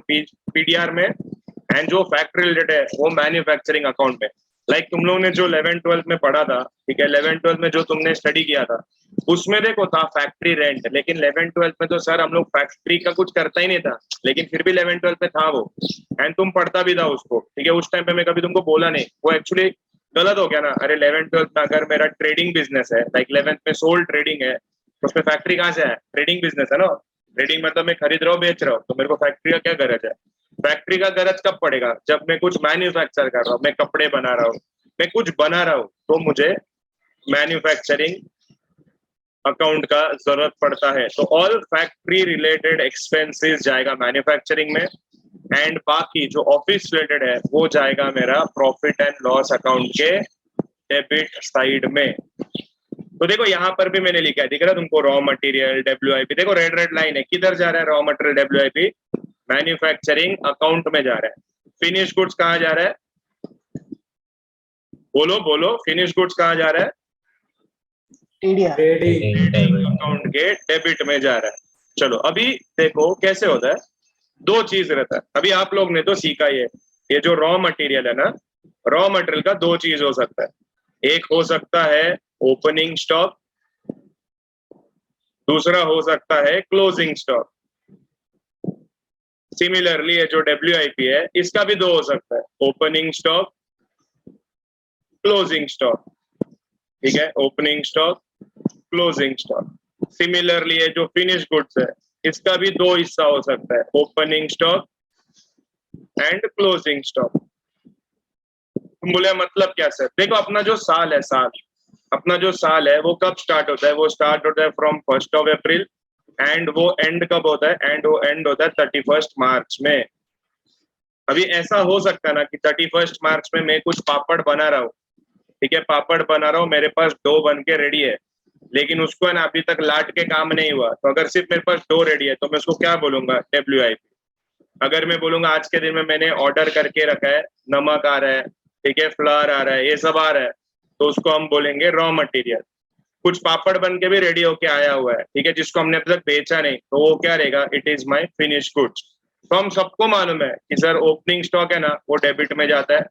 पीडीआर में, एंड जो फैक्ट्री रिलेटेड है वो मैन्युफैक्चरिंग अकाउंट में। लाइक तुम लोगों ने जो 11th-12th में पढ़ा था, ठीक है, 11th-12th में जो तुमने स्टडी किया था उसमें देखो था फैक्ट्री रेंट। लेकिन 11th-12th में तो सर हम लोग फैक्ट्री का कुछ करता ही नहीं था, लेकिन फिर भी 11th-12th में था वो, एंड तुम पढ़ता भी था उसको। ठीक है, उस टाइम पे मैं कभी तुमको बोला नहीं, वो एक्चुअली गलत हो गया ना। अरे 11th-12th में अगर मेरा ट्रेडिंग बिजनेस है, लाइक 11th में सोल ट्रेडिंग है, तो उसमें फैक्ट्री कहाँ से है? ट्रेडिंग बिजनेस है ना। ट्रेडिंग मतलब मैं खरीद रहा हूँ बेच रहा हूँ, तो मेरे को फैक्ट्री का क्या गरज है? फैक्ट्री का गरज कब पड़ेगा? जब मैं कुछ मैन्युफैक्चर कर रहा हूँ, मैं कपड़े बना रहा हूँ, मैं कुछ बना रहा हूँ, तो मुझे मैन्युफैक्चरिंग अकाउंट का जरूरत पड़ता है। तो ऑल फैक्ट्री रिलेटेड एक्सपेंसेस जाएगा मैन्युफैक्चरिंग में, एंड बाकी जो ऑफिस रिलेटेड है वो जाएगा मेरा प्रॉफिट एंड लॉस अकाउंट के डेबिट साइड में। तो देखो यहाँ पर भी मैंने लिखा है, दिख रहा है तुमको? रॉ मटेरियल डब्ल्यूआईपी, देखो रेड रेड लाइन है, किधर जा रहा है raw material WIP? Manufacturing account में जा रहा है। फिनिश गुड्स कहाँ जा रहा है? बोलो बोलो, फिनिश गुड्स कहाँ जा रहा है? ट्रेडिंग अकाउंट के डेबिट में जा रहा है। चलो अभी देखो कैसे होता है। दो चीज रहता है, अभी आप लोग ने तो सीखा ये जो रॉ मटेरियल है ना, रॉ मटेरियल का दो चीज हो सकता है। एक हो सकता है ओपनिंग स्टॉक, दूसरा हो सकता है क्लोजिंग स्टॉक। सिमिलरली ये जो डब्ल्यूआईपी है इसका भी दो हो सकता है, ओपनिंग स्टॉक, क्लोजिंग स्टॉक। ठीक है, opening stock, closing stock. Similarly ये जो फिनिश गुड्स है इसका भी दो हिस्सा हो सकता है, opening stock and closing stock. तुम बोले मतलब क्या सर? देखो अपना जो साल है, अपना जो साल है वो कब स्टार्ट होता है? वो स्टार्ट होता है फ्रॉम 1 अप्रैल, एंड वो एंड कब होता है? एंड वो एंड होता है 31 मार्च में। अभी ऐसा हो सकता है ना कि 31 मार्च में मैं कुछ पापड़ बना रहा हूँ, ठीक है, पापड़ बना रहा हूँ, मेरे पास डो बन के रेडी है, लेकिन उसको है ना अभी तक लाट के काम नहीं हुआ। तो अगर सिर्फ मेरे पास डो रेडी है तो मैं उसको क्या बोलूंगा? डब्ल्यूआईपी। अगर मैं बोलूंगा आज के दिन में मैंने ऑर्डर करके रखा है, नमक आ रहा है, ठीक है, फ्लावर आ रहा है, ये सब आ रहा है, तो उसको हम बोलेंगे रॉ मटेरियल। कुछ पापड़ बन के भी रेडी होके आया हुआ है, ठीक है, जिसको हमने अभी तक बेचा नहीं, तो वो क्या रहेगा? It is my finish goods. तो हम सबको मालूम है कि सर ओपनिंग स्टॉक है ना वो डेबिट में जाता है,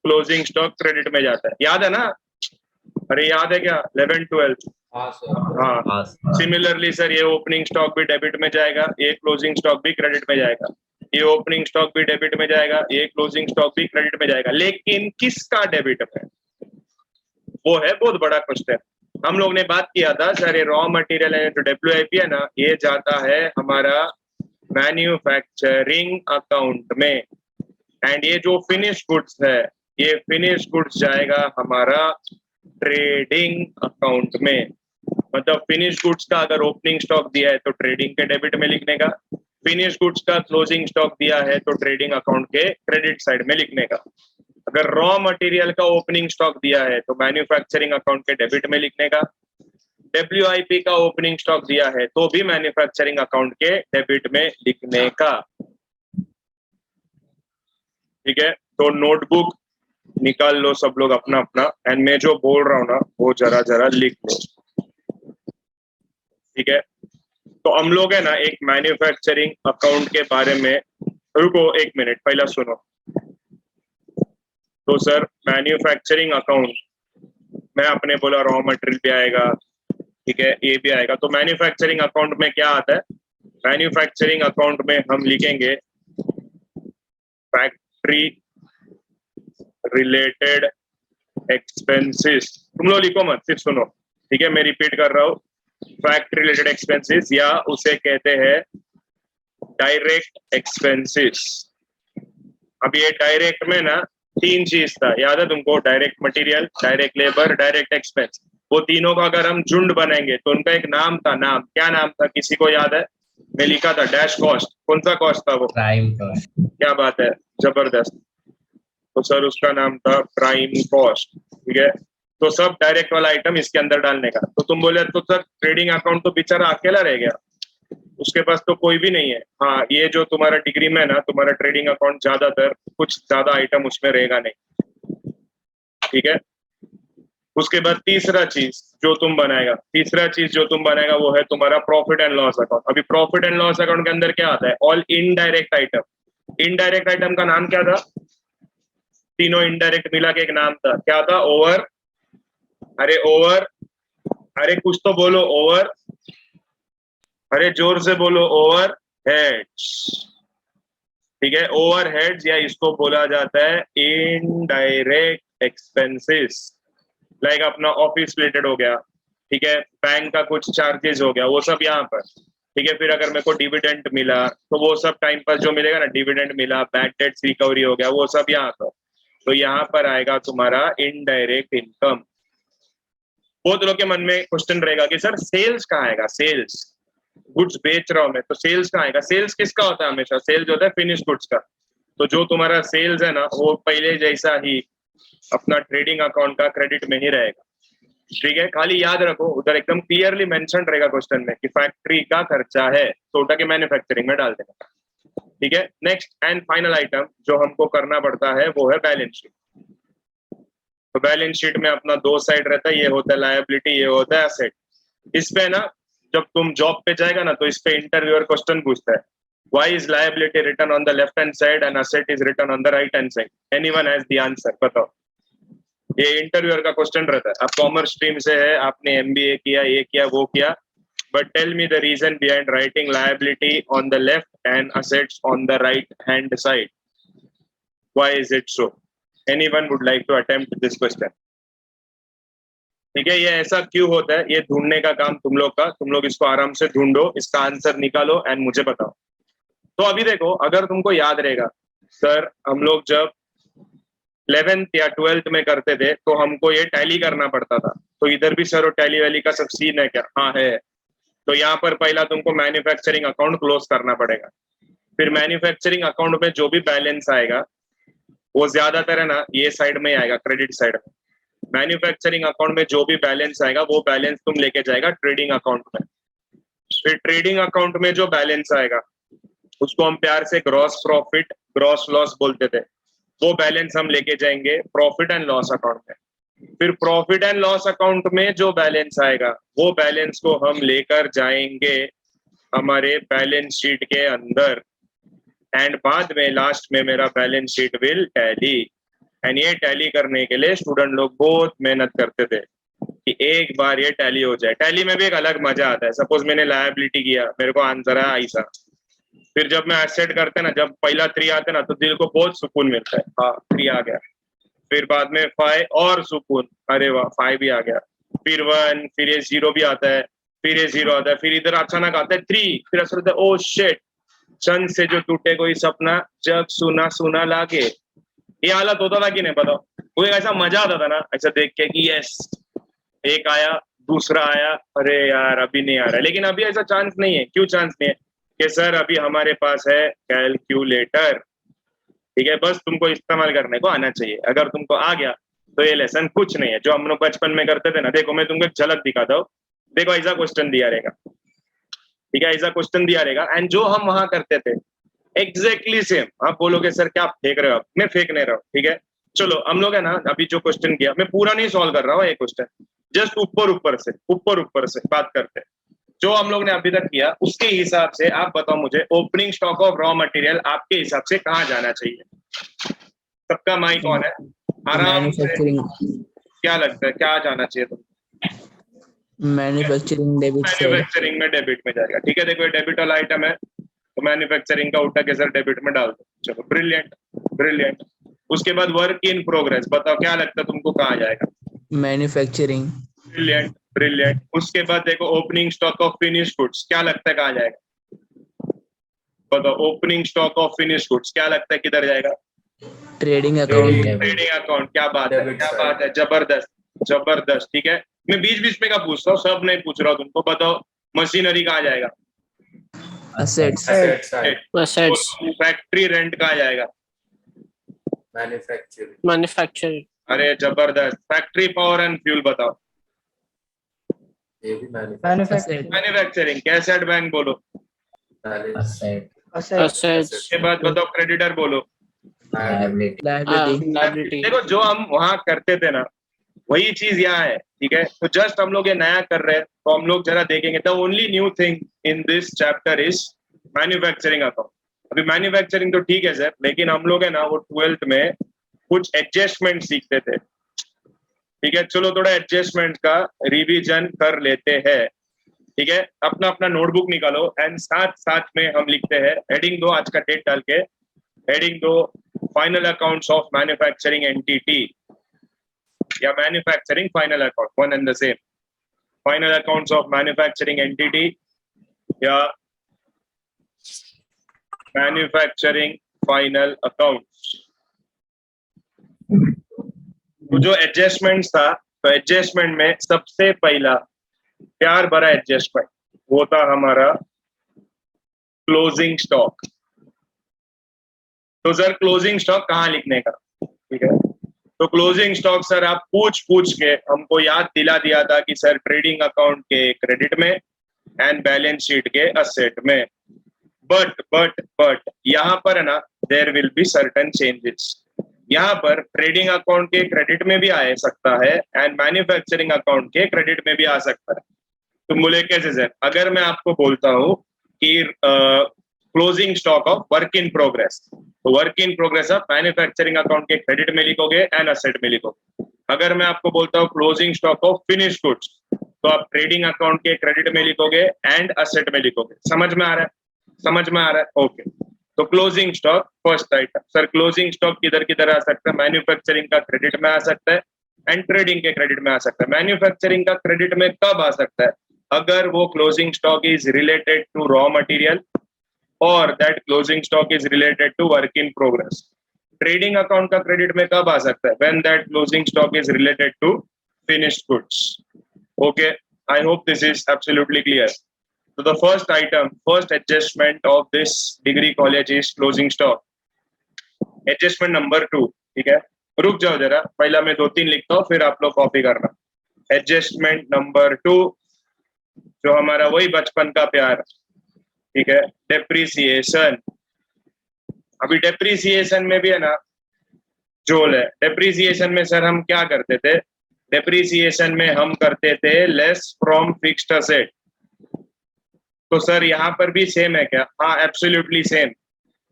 क्लोजिंग स्टॉक क्रेडिट में जाता है। याद है ना? अरे याद है क्या 11th-12th? हाँ। सिमिलरली सर ये ओपनिंग स्टॉक भी डेबिट में जाएगा, ये क्लोजिंग स्टॉक भी क्रेडिट में जाएगा। ये ओपनिंग स्टॉक भी डेबिट में जाएगा, ये क्लोजिंग स्टॉक भी क्रेडिट में जाएगा, लेकिन किसका डेबिट में? वो है बहुत बड़ा क्वेश्चन। हम लोग ने बात किया था सर ये रॉ मटेरियल है जो डब्ल्यूआईपी है ना, ये जाता है हमारा मैन्युफैक्चरिंग अकाउंट में, एंड ये जो फिनिश गुड्स है ये फिनिश गुड्स जाएगा हमारा ट्रेडिंग अकाउंट में। मतलब फिनिश गुड्स का अगर ओपनिंग स्टॉक दिया है तो ट्रेडिंग के डेबिट में लिखने का, फिनिश गुड्स का क्लोजिंग स्टॉक दिया है तो ट्रेडिंग अकाउंट के क्रेडिट साइड में लिखने का। अगर रॉ मटेरियल का ओपनिंग स्टॉक दिया है तो मैन्युफैक्चरिंग अकाउंट के डेबिट में लिखने का, डब्ल्यूआईपी का ओपनिंग स्टॉक दिया है तो भी मैन्युफैक्चरिंग अकाउंट के डेबिट में लिखने का। ठीक है, तो नोटबुक निकाल लो सब लोग अपना अपना, एंड मैं जो बोल रहा हूँ ना वो जरा जरा लिख लो। ठीक है, तो हम लोग है ना एक मैन्युफैक्चरिंग अकाउंट के बारे में, रुको एक मिनट पहला सुनो। तो सर मैन्युफैक्चरिंग अकाउंट में आपने बोला रॉ मटेरियल भी आएगा, ठीक है, ये भी आएगा। तो मैन्युफैक्चरिंग अकाउंट में क्या आता है? मैन्युफैक्चरिंग अकाउंट में हम लिखेंगे फैक्ट्री रिलेटेड एक्सपेंसेस। तुम लोग लिखो मत, सिर्फ सुनो, ठीक है, मैं रिपीट कर रहा हूँ। फैक्ट्री रिलेटेड एक्सपेंसेस, या उसे कहते हैं डायरेक्ट एक्सपेंसेस। अब ये डायरेक्ट में ना तीन चीज था, याद है तुमको? Direct material, direct labour, direct expense. वो तीनों का अगर हम झुंड बनाएंगे तो उनका एक नाम था, नाम क्या नाम था? किसी को याद है? मैं लिखा था डैश कॉस्ट, कौन सा कॉस्ट था वो? Prime cost. क्या बात है, जबरदस्त। तो सर उसका नाम था प्राइम कॉस्ट, ठीक है। तो सब डायरेक्ट वाला आइटम इसके अंदर डालने का। तो तुम बोले तो सर ट्रेडिंग अकाउंट तो बेचारा अकेला रह गया, उसके पास तो कोई भी नहीं है। हाँ, ये जो तुम्हारा डिग्री में ना, तुम्हारा ट्रेडिंग अकाउंट ज्यादातर कुछ ज्यादा आइटम उसमें रहेगा नहीं, ठीक है। उसके बाद तीसरा चीज जो तुम बनाएगा वो है तुम्हारा प्रॉफिट एंड लॉस अकाउंट। अभी प्रॉफिट एंड लॉस अकाउंट के अंदर क्या आता है? All indirect item. Indirect item का नाम क्या था? तीनों इनडायरेक्ट मिला के एक नाम था, क्या था? ओवर, अरे कुछ तो बोलो, ओवर, अरे जोर से बोलो, ओवर हेड्स, ठीक है। ओवर हेड्स, या इसको बोला जाता है इनडायरेक्ट एक्सपेंसेस। लाइक अपना ऑफिस रिलेटेड हो गया, ठीक है, बैंक का कुछ चार्जेस हो गया, वो सब यहाँ पर, ठीक है। फिर अगर मेरे को डिविडेंड मिला तो वो सब टाइम पर जो मिलेगा ना, डिविडेंड मिला, बैड डेट्स रिकवरी हो गया, वो सब यहाँ पर। तो यहाँ पर आएगा तुम्हारा इनडायरेक्ट इनकम। बहुत लोग के मन में क्वेश्चन रहेगा कि सर सेल्स कहाँ आएगा? सेल्स, गुड्स बेच रहा हूं मैं, तो सेल्स कहाँ आएगा? सेल्स किसका होता है? हमेशा सेल्स होता है फिनिश गुड्स का। तो जो तुम्हारा सेल्स है ना, वो पहले जैसा ही अपना ट्रेडिंग अकाउंट का क्रेडिट में ही रहेगा, ठीक है। खाली याद रखो, उधर एकदम क्लियरली मेंशन रहेगा क्वेश्चन में कि फैक्ट्री का खर्चा है, तो उठा के मैन्युफैक्चरिंग में डाल देना, ठीक है। नेक्स्ट एंड फाइनल आइटम जो हमको करना पड़ता है वो है बैलेंस शीट। तो बैलेंस शीट में अपना दो साइड रहता है, ये होता है लायबिलिटी, ये होता है एसेट। इस पे ना जब तुम जॉब पे जाएगा ना, तो इस पे इंटरव्यूअर क्वेश्चन पूछता है, why is liability written on the left hand side and asset is written on the right hand side? Anyone has the answer? बताओ। ये इंटरव्यूअर का क्वेश्चन रहता है। आप कॉमर्स स्ट्रीम से है, आपने एमबीए किया, ये किया, वो किया, but tell me the reason behind writing liability on the left and assets on the right hand side, why is it so? Anyone would like to attempt this question? ठीक है, ये ऐसा क्यों होता है, ये ढूंढने का काम तुम लोग का। तुम लोग इसको आराम से ढूंढो, इसका आंसर निकालो एंड मुझे बताओ। तो अभी देखो, अगर तुमको याद रहेगा, सर हम लोग जब 11th या 12th में करते थे तो हमको ये टैली करना पड़ता था। तो इधर भी सर टैली वैली का सब सीन है क्या? हाँ है। तो यहाँ पर पहला तुमको मैन्युफैक्चरिंग अकाउंट क्लोज करना पड़ेगा। फिर मैन्युफैक्चरिंग अकाउंट में जो भी बैलेंस आएगा वो ज्यादातर है ना ये साइड में आएगा, क्रेडिट साइड में। मैन्युफैक्चरिंग अकाउंट में जो भी बैलेंस आएगा वो बैलेंस तुम लेके जाएगा ट्रेडिंग अकाउंट में। फिर ट्रेडिंग अकाउंट में जो बैलेंस आएगा उसको हम प्यार से ग्रॉस प्रॉफिट, ग्रॉस लॉस बोलते थे, वो बैलेंस हम लेके जाएंगे प्रॉफिट एंड लॉस अकाउंट में। फिर प्रॉफिट एंड लॉस अकाउंट में जो बैलेंस आएगा वो बैलेंस को हम लेकर जाएंगे हमारे बैलेंस शीट के अंदर, एंड बाद में लास्ट में मेरा balance sheet will tally. And ये टैली करने के लिए स्टूडेंट लोग बहुत मेहनत करते थे कि एक बार ये टैली हो जाए। टैली में भी एक अलग मजा आता है। सपोज मैंने लायबिलिटी किया, मेरे को आंसर आया ऐसा, फिर जब मैं एसेट करते ना, जब पहला 3 आते ना, तो दिल को बहुत सुकून मिलता है, हाँ 3 आ गया। फिर बाद में 5 और सुकून, अरे वाह 5 भी आ गया। फिर 1, फिर ये 0 भी आता है, फिर ये 0 आता है, फिर इधर अचानक आता है 3, फिर ऐसा लगता है ओ शिट, चंद से जो टूटे कोई सपना जब सुना सुना लागे। ये हालत होता था कि नहीं बताओ? वो ऐसा मजा आता था ना ऐसा देख के कि यस, एक आया, दूसरा आया, अरे यार अभी नहीं आ रहा है। लेकिन अभी ऐसा चांस नहीं है। क्यों चांस नहीं है? कि सर अभी हमारे पास है कैलकुलेटर, ठीक है, बस तुमको इस्तेमाल करने को आना चाहिए। अगर तुमको आ गया तो ये लेसन कुछ नहीं है जो हम लोग बचपन में करते थे ना। देखो मैं तुमको एक झलक दिखाता हूँ, देखो ऐसा क्वेश्चन दिया रहेगा, ठीक है, ऐसा क्वेश्चन दिया रहेगा, एंड जो हम वहां करते थे एग्जैक्टली सेम आप बोलोगे सर क्या फेंक रहे हो आप? मैं फेंक नहीं रहा हूँ, ठीक है। चलो हम लोग है ना, अभी जो क्वेश्चन किया मैं पूरा नहीं सॉल्व कर रहा हूँ, ये क्वेश्चन जस्ट ऊपर ऊपर से बात करते हैं। जो हम लोग ने अभी तक किया उसके हिसाब से आप बताओ मुझे, opening stock of raw material आपके हिसाब से कहाँ जाना चाहिए? सबका माइक ऑन है, आराम से। क्या लगता है क्या जाना चाहिए तुमको? Manufacturing debit side. मैन्युफैक्चरिंग में डेबिट में जाएगा, ठीक है। देखो ये डेबिट वाला आइटम है, तो मैन्युफैक्चरिंग का उठा के सर डेबिट में डाल दो। चलो ब्रिलियंट ब्रिलियंट। उसके बाद वर्क इन प्रोग्रेस, बताओ क्या लगता है तुमको कहाँ जाएगा? मैन्युफैक्चरिंग। Brilliant brilliant. उसके बाद देखो opening stock of finish goods, क्या लगता है कहाँ जाएगा? बताओ opening stock of finish goods क्या लगता है किधर जाएगा? Trading account. Trading account. क्या बात है, क्या बात है, जबरदस्त जबरदस्त, ठीक है। मैं बीच बीच में का पूछता हूँ, सब नहीं पूछ रहा हूँ तुमको। बताओ मशीनरी कहाँ जाएगा? assets, asset side, assets, factory rent कहाँ जाएगा? manufacturing, manufacturing, अरे जबरदस्त, फैक्ट्री पावर एंड फ्यूल बताओ। ये भी manufacturing, asset, manufacturing, cassette bank बोलो। balance, assets, उसके बाद बताओ क्रेडिटर बोलो। liability, liability, liability, देखो जो हम वहां करते थे ना वही चीज यहाँ है, ठीक है। तो जस्ट हम लोग ये नया कर रहे हैं, तो हम लोग जरा देखेंगे। The only new thing in this chapter is manufacturing account. अभी मैन्युफैक्चरिंग तो ठीक है सर, लेकिन हम लोग है ना वो 12th में कुछ एडजस्टमेंट सीखते थे, ठीक है। चलो थोड़ा एडजस्टमेंट का रिवीजन कर लेते हैं, ठीक है। अपना अपना नोटबुक निकालो एंड साथ साथ में हम लिखते हैं। हेडिंग दो, आज का डेट डाल के हेडिंग दो, final accounts of manufacturing entity या manufacturing final account, one and the same. Final accounts of manufacturing entity या मैन्युफैक्चरिंग फाइनल अकाउंट्स। तो जो एडजस्टमेंट था, तो एडजस्टमेंट में सबसे पहला प्यार भरा एडजस्टमेंट वो था हमारा क्लोजिंग स्टॉक। तो सर क्लोजिंग स्टॉक कहाँ लिखने का, ठीक है। तो क्लोजिंग स्टॉक सर आप पूछ पूछ के हमको याद दिला दिया था कि सर ट्रेडिंग अकाउंट के क्रेडिट में एंड बैलेंस शीट के असेट में। बट यहाँ पर है ना there will be certain changes. यहाँ पर ट्रेडिंग अकाउंट के क्रेडिट में भी आ सकता है एंड मैन्युफैक्चरिंग अकाउंट के क्रेडिट में भी आ सकता है। तो बोले कैसे सर? अगर मैं आपको बोलता हूँ कि closing stock of work in progress, तो वर्क इन प्रोग्रेस आप मैन्युफैक्चरिंग अकाउंट के क्रेडिट में लिखोगे एंड असेट में लिखोगे। अगर मैं आपको बोलता हूँ closing stock of finish goods, तो आप ट्रेडिंग अकाउंट के क्रेडिट में लिखोगे एंड असेट में लिखोगे। समझ में आ रहा है? समझ में आ रहा है? ओके। तो closing stock first item sir, closing stock किधर किधर आ सकता है? मैन्युफैक्चरिंग का क्रेडिट में आ सकता है एंड ट्रेडिंग के क्रेडिट में आ सकता है। मैन्युफैक्चरिंग का क्रेडिट में कब आ सकता है? अगर वो closing stock is related to raw material और that closing stock is related to work in progress. Trading account का क्रेडिट में कब आ सकता है? When that closing stock is related to finished goods. Okay, I hope this is absolutely clear. So the first item, first adjustment of this degree college is closing stock. Adjustment number 2, ठीक है। रुक जाओ जरा, पहला मैं 2-3 लिखता हूँ, फिर आप लोग कॉपी करना। एडजस्टमेंट नंबर 2 जो हमारा वही बचपन का प्यार, ठीक है, डेप्रिसिएशन। अभी डेप्रिसिएशन में भी है ना जोल है। डेप्रिसिएशन में सर हम क्या करते थे? डेप्रिसिएशन में हम करते थे लेस फ्रॉम फिक्स्ड असेट। तो सर यहाँ पर भी सेम है क्या? हाँ, एब्सोल्युटली सेम।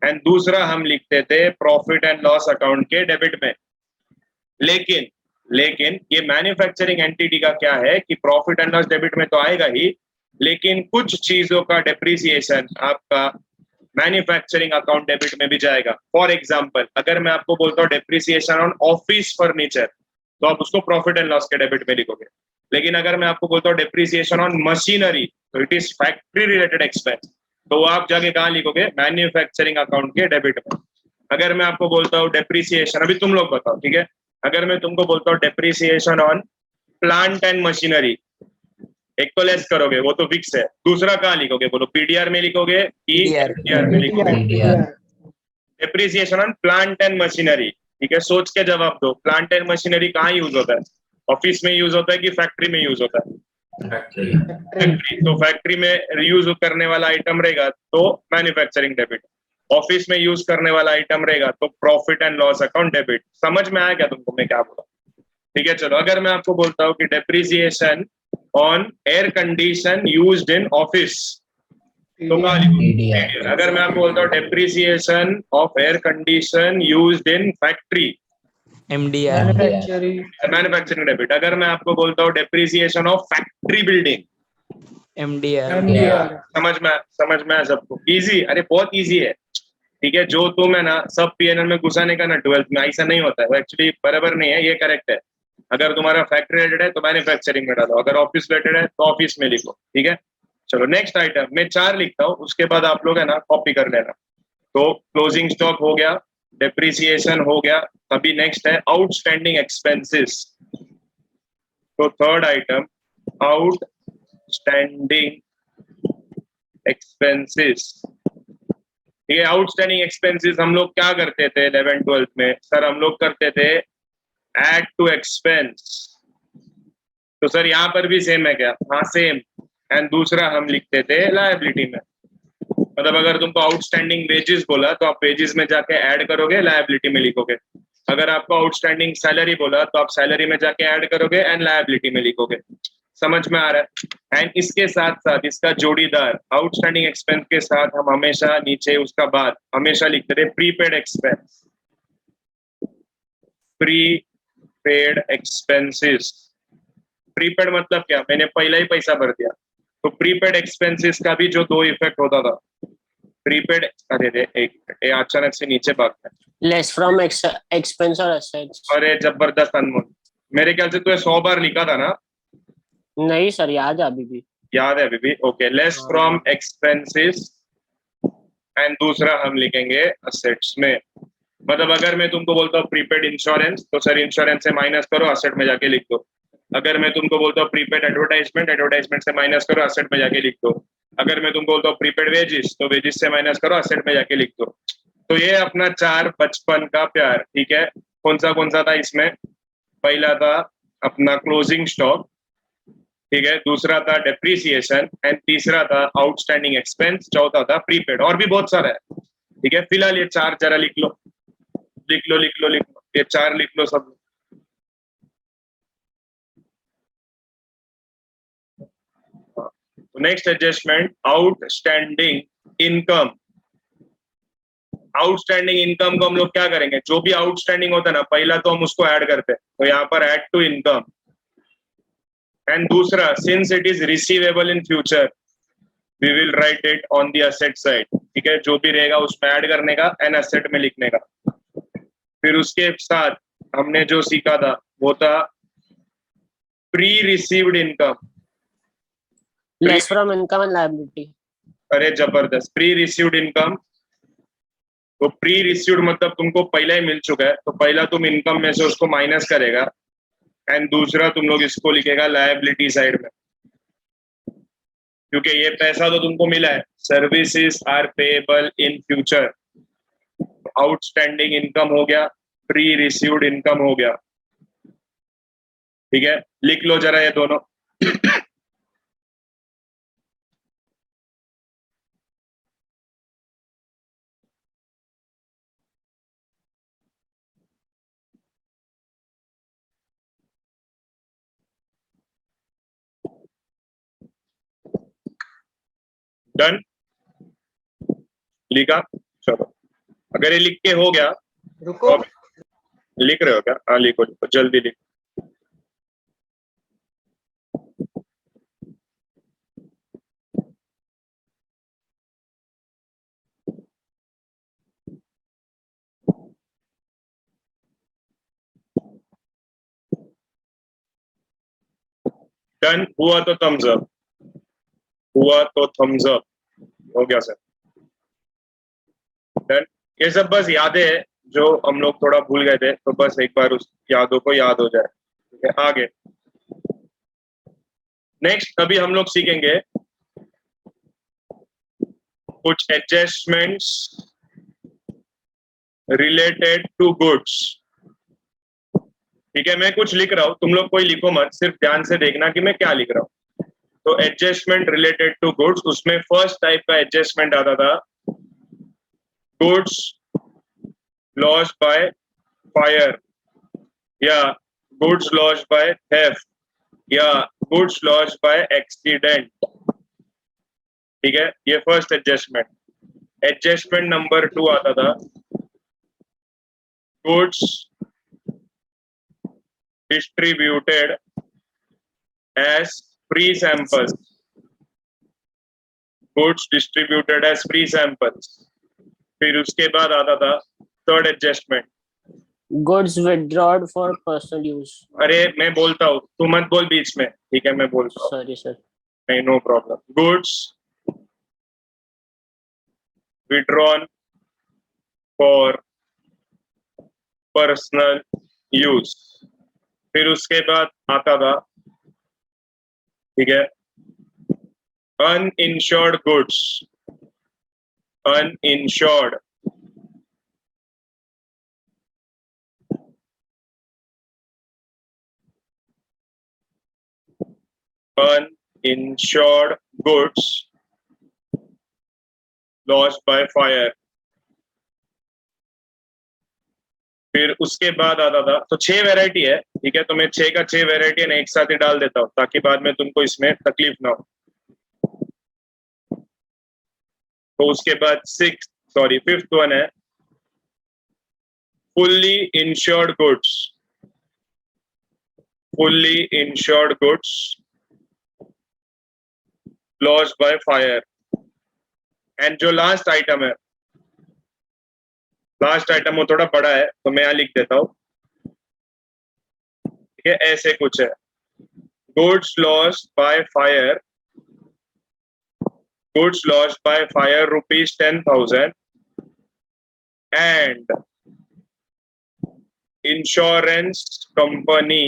एंड दूसरा हम लिखते थे प्रॉफिट एंड लॉस अकाउंट के डेबिट में। लेकिन ये मैन्युफैक्चरिंग एंटिटी का क्या है कि प्रॉफिट एंड लॉस डेबिट में तो आएगा ही, लेकिन कुछ चीजों का डेप्रिसिएशन आपका मैन्युफैक्चरिंग अकाउंट डेबिट में भी जाएगा। फॉर एग्जाम्पल, अगर मैं आपको बोलता हूँ डेप्रिसिएशन ऑन ऑफिस फर्नीचर, तो आप उसको प्रॉफिट एंड लॉस के डेबिट में लिखोगे। लेकिन अगर मैं आपको बोलता हूँ डेप्रिसिएशन ऑन मशीनरी, तो it is factory related expense, तो वो आप जाके कहाँ लिखोगे? मैन्युफैक्चरिंग अकाउंट के डेबिट में। अगर मैं आपको बोलता हूँ डेप्रिसिएशन, अभी तुम लोग बताओ, ठीक है, अगर मैं तुमको बोलता हूँ depreciation on plant and machinery, एक तो लेस करोगे, वो तो फिक्स है। दूसरा कहाँ लिखोगे? बोलो, पीडीआर में लिखोगे कि एफडीआर में लिखोगे? Depreciation on plant and machinery, ठीक है, सोच के जवाब दो। प्लांट एंड मशीनरी कहाँ यूज होता है? ऑफिस में यूज होता है कि फैक्ट्री में यूज होता है? फैक्ट्री। तो फैक्ट्री में यूज करने वाला आइटम रहेगा तो मैन्युफैक्चरिंग डेबिट, ऑफिस में यूज करने वाला आइटम रहेगा तो profit and loss account debit. समझ में आया क्या तुमको मैं क्या बोला? ठीक है, चलो। अगर मैं आपको बोलता हूँ कि depreciation on air condition used in office, तो क्या लिखूं? अगर मैं आपको बोलता हूँ depreciation of air condition used in factory, MDR, manufacturing debit. अगर मैं आपको बोलता हूँ depreciation of factory building, MDR, समझ में आया सबको? इजी, अरे बहुत इजी है, ठीक है। जो तुम है ना सब पीएनएल में घुसाने का ना 12th में, ऐसा नहीं होता है, वो एक्चुअली बराबर नहीं है, ये करेक्ट है। अगर तुम्हारा फैक्ट्री रिलेटेड है तो मैन्युफैक्चरिंग में डालो, अगर ऑफिस रिलेटेड है तो ऑफिस में लिखो, ठीक है। चलो नेक्स्ट आइटम, मैं 4 लिखता हूँ, उसके बाद आप लोग है ना कॉपी कर लेना। तो क्लोजिंग स्टॉक हो गया, डेप्रिसिएशन हो गया, अभी नेक्स्ट है आउटस्टैंडिंग एक्सपेंसेस। तो थर्ड आइटम, आउटस्टैंडिंग एक्सपेंसेस। ठीक है, आउटस्टैंडिंग एक्सपेंसेस हम लोग क्या करते थे 11th-12th में? सर हम लोग करते थे ऐड टू एक्सपेंस। तो सर यहाँ पर भी सेम है क्या? हाँ सेम। एंड दूसरा हम लिखते थे लायबिलिटी में। मतलब अगर तुमको आउटस्टैंडिंग वेजेस बोला तो आप वेजेस में जाके ऐड करोगे, लायबिलिटी में लिखोगे। अगर आपको आउटस्टैंडिंग सैलरी बोला तो आप सैलरी में जाके ऐड करोगे एंड लायबिलिटी में लिखोगे। समझ में आ रहा है? एंड इसके साथ साथ इसका जोड़ीदार आउटस्टैंडिंग एक्सपेंस के साथ हम हमेशा नीचे उसका बाद हमेशा लिखते थे prepaid expense. Prepaid expenses. Prepaid मतलब क्या? मैंने पहला ही पैसा भर दिया। तो प्रीपेड एक्सपेंसेस का भी जो दो इफेक्ट होता था, प्रीपेड, अरे रे एक अचानक से नीचे भाग गया। लेस फ्रॉम एक्सपेंस और असेट्स। अरे जबरदस्त अनमोल, मेरे ख्याल से तूने 100 बार लिखा था ना? नहीं सर, याद है अभी भी। याद है अभी भी? Okay, less from expenses and दूसरा हम लिखेंगे असेट्स में। मतलब अगर मैं तुमको बोलता हूँ प्रीपेड इंश्योरेंस तो सर इंश्योरेंस से माइनस करो, असेट में जाके लिख दो। अगर मैं तुमको बोलता हूँ प्रीपेड एडवर्टाइजमेंट, एडवर्टाइजमेंट से माइनस करो, असेट में जाके लिख दो। अगर मैं तुमको बोलता हूँ प्रीपेड वेजिस तो वेजिस से माइनस करो, असेट में जाके लिख दो। तो ये अपना 4 बचपन का प्यार। ठीक है, कौन सा था इसमें? पहला था अपना क्लोजिंग स्टॉक, ठीक है, दूसरा था डेप्रिसिएशन एंड तीसरा था आउटस्टैंडिंग एक्सपेंस, चौथा था प्रीपेड। और भी बहुत सारा है। ठीक है, फिलहाल ये 4 जरा लिख लो, लिख लो लिख लो लिख लो, ये 4 लिख लो सब। Next adjustment, outstanding income. Outstanding income को हम लोग क्या करेंगे? जो भी आउटस्टैंडिंग होता है ना, पहला तो हम उसको ऐड करते हैं, तो यहाँ पर ऐड टू इनकम। एंड दूसरा, since it is receivable in future we will write it on the asset side. ठीक है, जो भी रहेगा उसमें ऐड करने का एंड असेट में लिखने का। फिर उसके साथ हमने जो सीखा था वो था pre received income. Less from income and liability. अरे जबरदस्त, प्री रिसीव्ड इनकम। तो प्री रिसीव्ड मतलब तुमको पहला ही मिल चुका है, तो पहला तुम इनकम में से उसको माइनस करेगा एंड दूसरा तुम लोग इसको लिखेगा लायबिलिटी साइड में, क्योंकि ये पैसा तो तुमको मिला है। Services are payable in future, outstanding income हो गया, प्री रिसीव्ड इनकम हो गया। ठीक है, लिख लो जरा ये दोनों। डन, लिखा? चलो, अगर ये लिख के हो गया, रुको, लिख रहे हो क्या? हाँ लिखो लिखो, जल्दी लिखो। डन हुआ तो थम्स अप, हुआ तो थम्स अप। हो गया सर, डन। ये सब बस यादें हैं जो हम लोग थोड़ा भूल गए थे, तो बस एक बार उस यादों को याद हो जाए। ठीक है, आगे नेक्स्ट अभी हम लोग सीखेंगे कुछ एडजस्टमेंट्स रिलेटेड टू गुड्स। ठीक है, मैं कुछ लिख रहा हूं, तुम लोग कोई लिखो मत, सिर्फ ध्यान से देखना कि मैं क्या लिख रहा हूं। तो एडजस्टमेंट रिलेटेड टू गुड्स, उसमें फर्स्ट टाइप का एडजस्टमेंट आता था गुड्स लॉस्ट बाय फायर, या गुड्स लॉस्ट बाय थेफ्ट, या गुड्स लॉस्ट बाय एक्सीडेंट। ठीक है, ये फर्स्ट एडजस्टमेंट। एडजस्टमेंट नंबर 2 आता था goods distributed as free samples, goods distributed as free samples. फिर उसके बाद आता था third adjustment, goods withdrawed for personal use. अरे मैं बोलता हूँ, तू मत बोल बीच में। ठीक है, मैं बोलता हूँ, सॉरी सर। नहीं no problem. Goods withdrawn for personal use. फिर उसके बाद आता था, ठीक है, uninsured goods, uninsured, uninsured goods lost by fire। फिर उसके बाद आता था, तो 6 वैरायटी है, ठीक है, तो मैं 6 का 6 वैरायटी है एक साथ ही डाल देता हूँ ताकि बाद में तुमको इसमें तकलीफ ना हो। तो उसके बाद फिफ्थ वन है fully insured goods, fully insured goods lost by fire. And जो लास्ट आइटम है, लास्ट आइटम वो थोड़ा बड़ा है तो मैं यहाँ लिख देता हूँ, ठीक है, ऐसे कुछ है, goods lost by fire, goods lost by fire rupees 10,000 and insurance company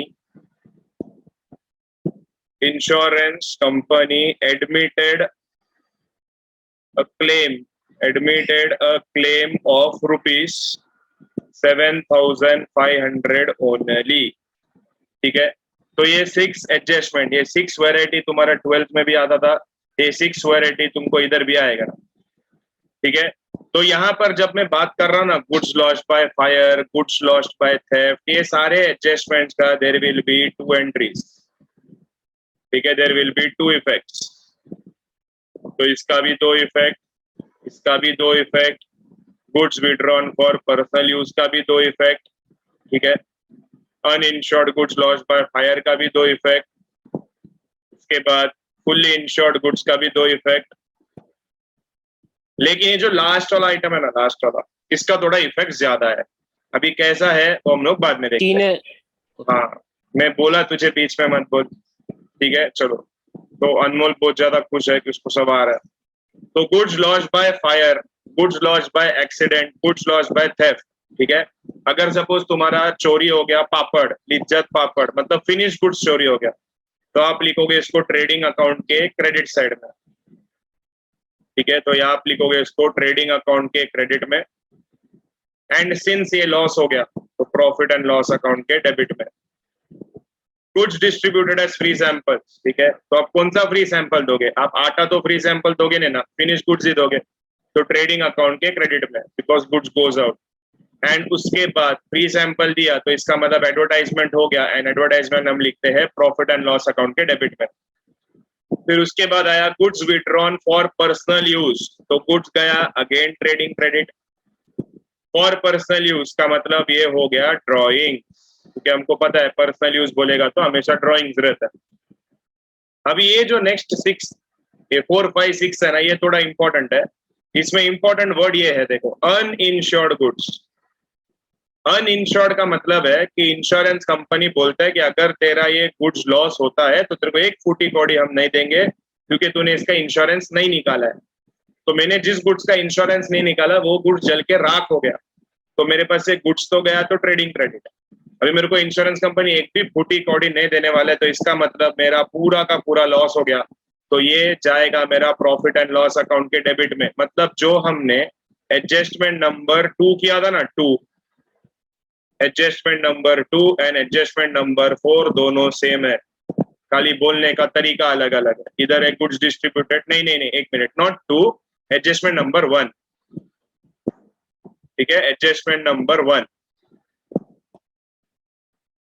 admitted a claim of rupees 7,500 only, ठीक है। तो ये 6 एडजस्टमेंट, ये 6 वैरायटी तुम्हारा 12th में भी आता था, ये 6 वैरायटी तुमको इधर भी आएगा, ठीक है। तो यहाँ पर जब मैं बात कर रहा हूँ ना, goods lost by fire, goods lost by theft, ये सारे एडजस्टमेंट्स का देयर विल बी 2 एंट्रीज, ठीक है, देयर विल बी 2 इफेक्ट्स। तो इसका भी 2 इफेक्ट, इसका भी 2 effect, goods withdrawn for personal use का भी 2 इफेक्ट, ठीक है, uninsured goods lost by fire का भी 2 इफेक्ट, उसके बाद फुल्ली इंश्योर्ड गुड्स का भी 2 इफेक्ट। लेकिन ये जो लास्ट वाला आइटम है ना, लास्ट वाला, इसका थोड़ा इफेक्ट ज्यादा है। अभी कैसा है तो हम लोग बाद में देखते हैं। हाँ, मैं बोला तुझे बीच में मत बोल, ठीक है, चलो। तो अनमोल बहुत ज्यादा खुश है कि उसको सब आ रहा है। तो goods lost by fire, goods lost by accident, goods lost by theft, ठीक है। अगर सपोज तुम्हारा चोरी हो गया पापड़, लिज्जत पापड़, मतलब फिनिश गुड्स चोरी हो गया, तो आप लिखोगे इसको ट्रेडिंग अकाउंट के क्रेडिट साइड में, ठीक है। तो यहाँ आप लिखोगे इसको ट्रेडिंग अकाउंट के क्रेडिट में। एंड सिंस ये लॉस हो गया तो प्रॉफिट एंड लॉस अकाउंट के डेबिट में। Goods distributed as free samples, ठीक है। तो आप कौन सा फ्री सैंपल दोगे? आप आटा तो फ्री सैंपल दोगे नहीं ना, फिनिश गुड्स ही दोगे, तो ट्रेडिंग अकाउंट के क्रेडिट में, because goods goes out. And उसके बाद फ्री सैंपल दिया तो इसका मतलब एडवर्टाइजमेंट हो गया, एंड एडवर्टाइजमेंट हम लिखते हैं प्रॉफिट एंड लॉस अकाउंट के डेबिट में। फिर उसके बाद आया goods withdrawn for personal use, तो गुड्स गया again trading credit. For personal use का मतलब ये हो गया ड्रॉइंग, क्योंकि हमको पता है पर्सनल यूज बोलेगा तो हमेशा ड्रॉइंग रहता है। अभी ये जो नेक्स्ट 6, ये 4, 5, 6 है ना, ये थोड़ा इंपॉर्टेंट है। इसमें इंपॉर्टेंट वर्ड ये है, देखो, अनइंश्योर्ड गुड्स। अनइंश्योर्ड का मतलब है कि इंश्योरेंस कंपनी बोलता है कि अगर तेरा ये गुड्स लॉस होता है तो तेरे को 1 फूटी कौड़ी हम नहीं देंगे, क्योंकि तूने इसका इंश्योरेंस नहीं निकाला है। तो मैंने जिस गुड्स का इंश्योरेंस नहीं निकाला वो गुड्स जल के राख हो गया, तो मेरे पास से गुड्स तो गया, तो ट्रेडिंग क्रेडिट है। अभी मेरे को इंश्योरेंस कंपनी 1 भी फूटी कौड़ी नहीं देने वाला है, तो इसका मतलब मेरा पूरा का पूरा लॉस हो गया, तो ये जाएगा मेरा प्रॉफिट एंड लॉस अकाउंट के डेबिट में। मतलब जो हमने एडजस्टमेंट नंबर 2 किया था ना, 2, adjustment number 2 and adjustment number 4 दोनों सेम है, खाली बोलने का तरीका अलग अलग है। इधर है गुड्स डिस्ट्रीब्यूटेड, नहीं, 1 मिनट, नॉट 2, एडजस्टमेंट नंबर 1, ठीक है, adjustment number 1,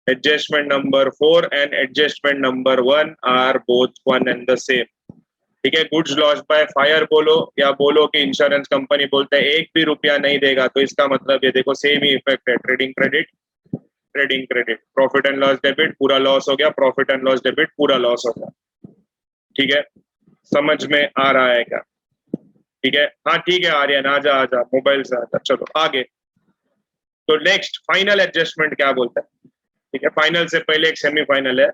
adjustment number 4 and adjustment number 1 are both one and the same, ठीक है। गुड्स लॉस्ट बाय फायर बोलो या बोलो कि इंश्योरेंस कंपनी बोलते हैं 1 भी रुपया नहीं देगा, तो इसका मतलब ये देखो सेम ही इफेक्ट है, trading credit, trading credit, profit and loss debit, पूरा लॉस हो गया, प्रॉफिट एंड लॉस डेबिट, पूरा लॉस हो गया, ठीक है। समझ में आ रहा है क्या? ठीक है, हाँ ठीक है आर्यन, आजा मोबाइल से आजा। चलो आगे। तो नेक्स्ट फाइनल एडजस्टमेंट क्या बोलता है, ठीक है। फाइनल से पहले एक सेमीफाइनल है,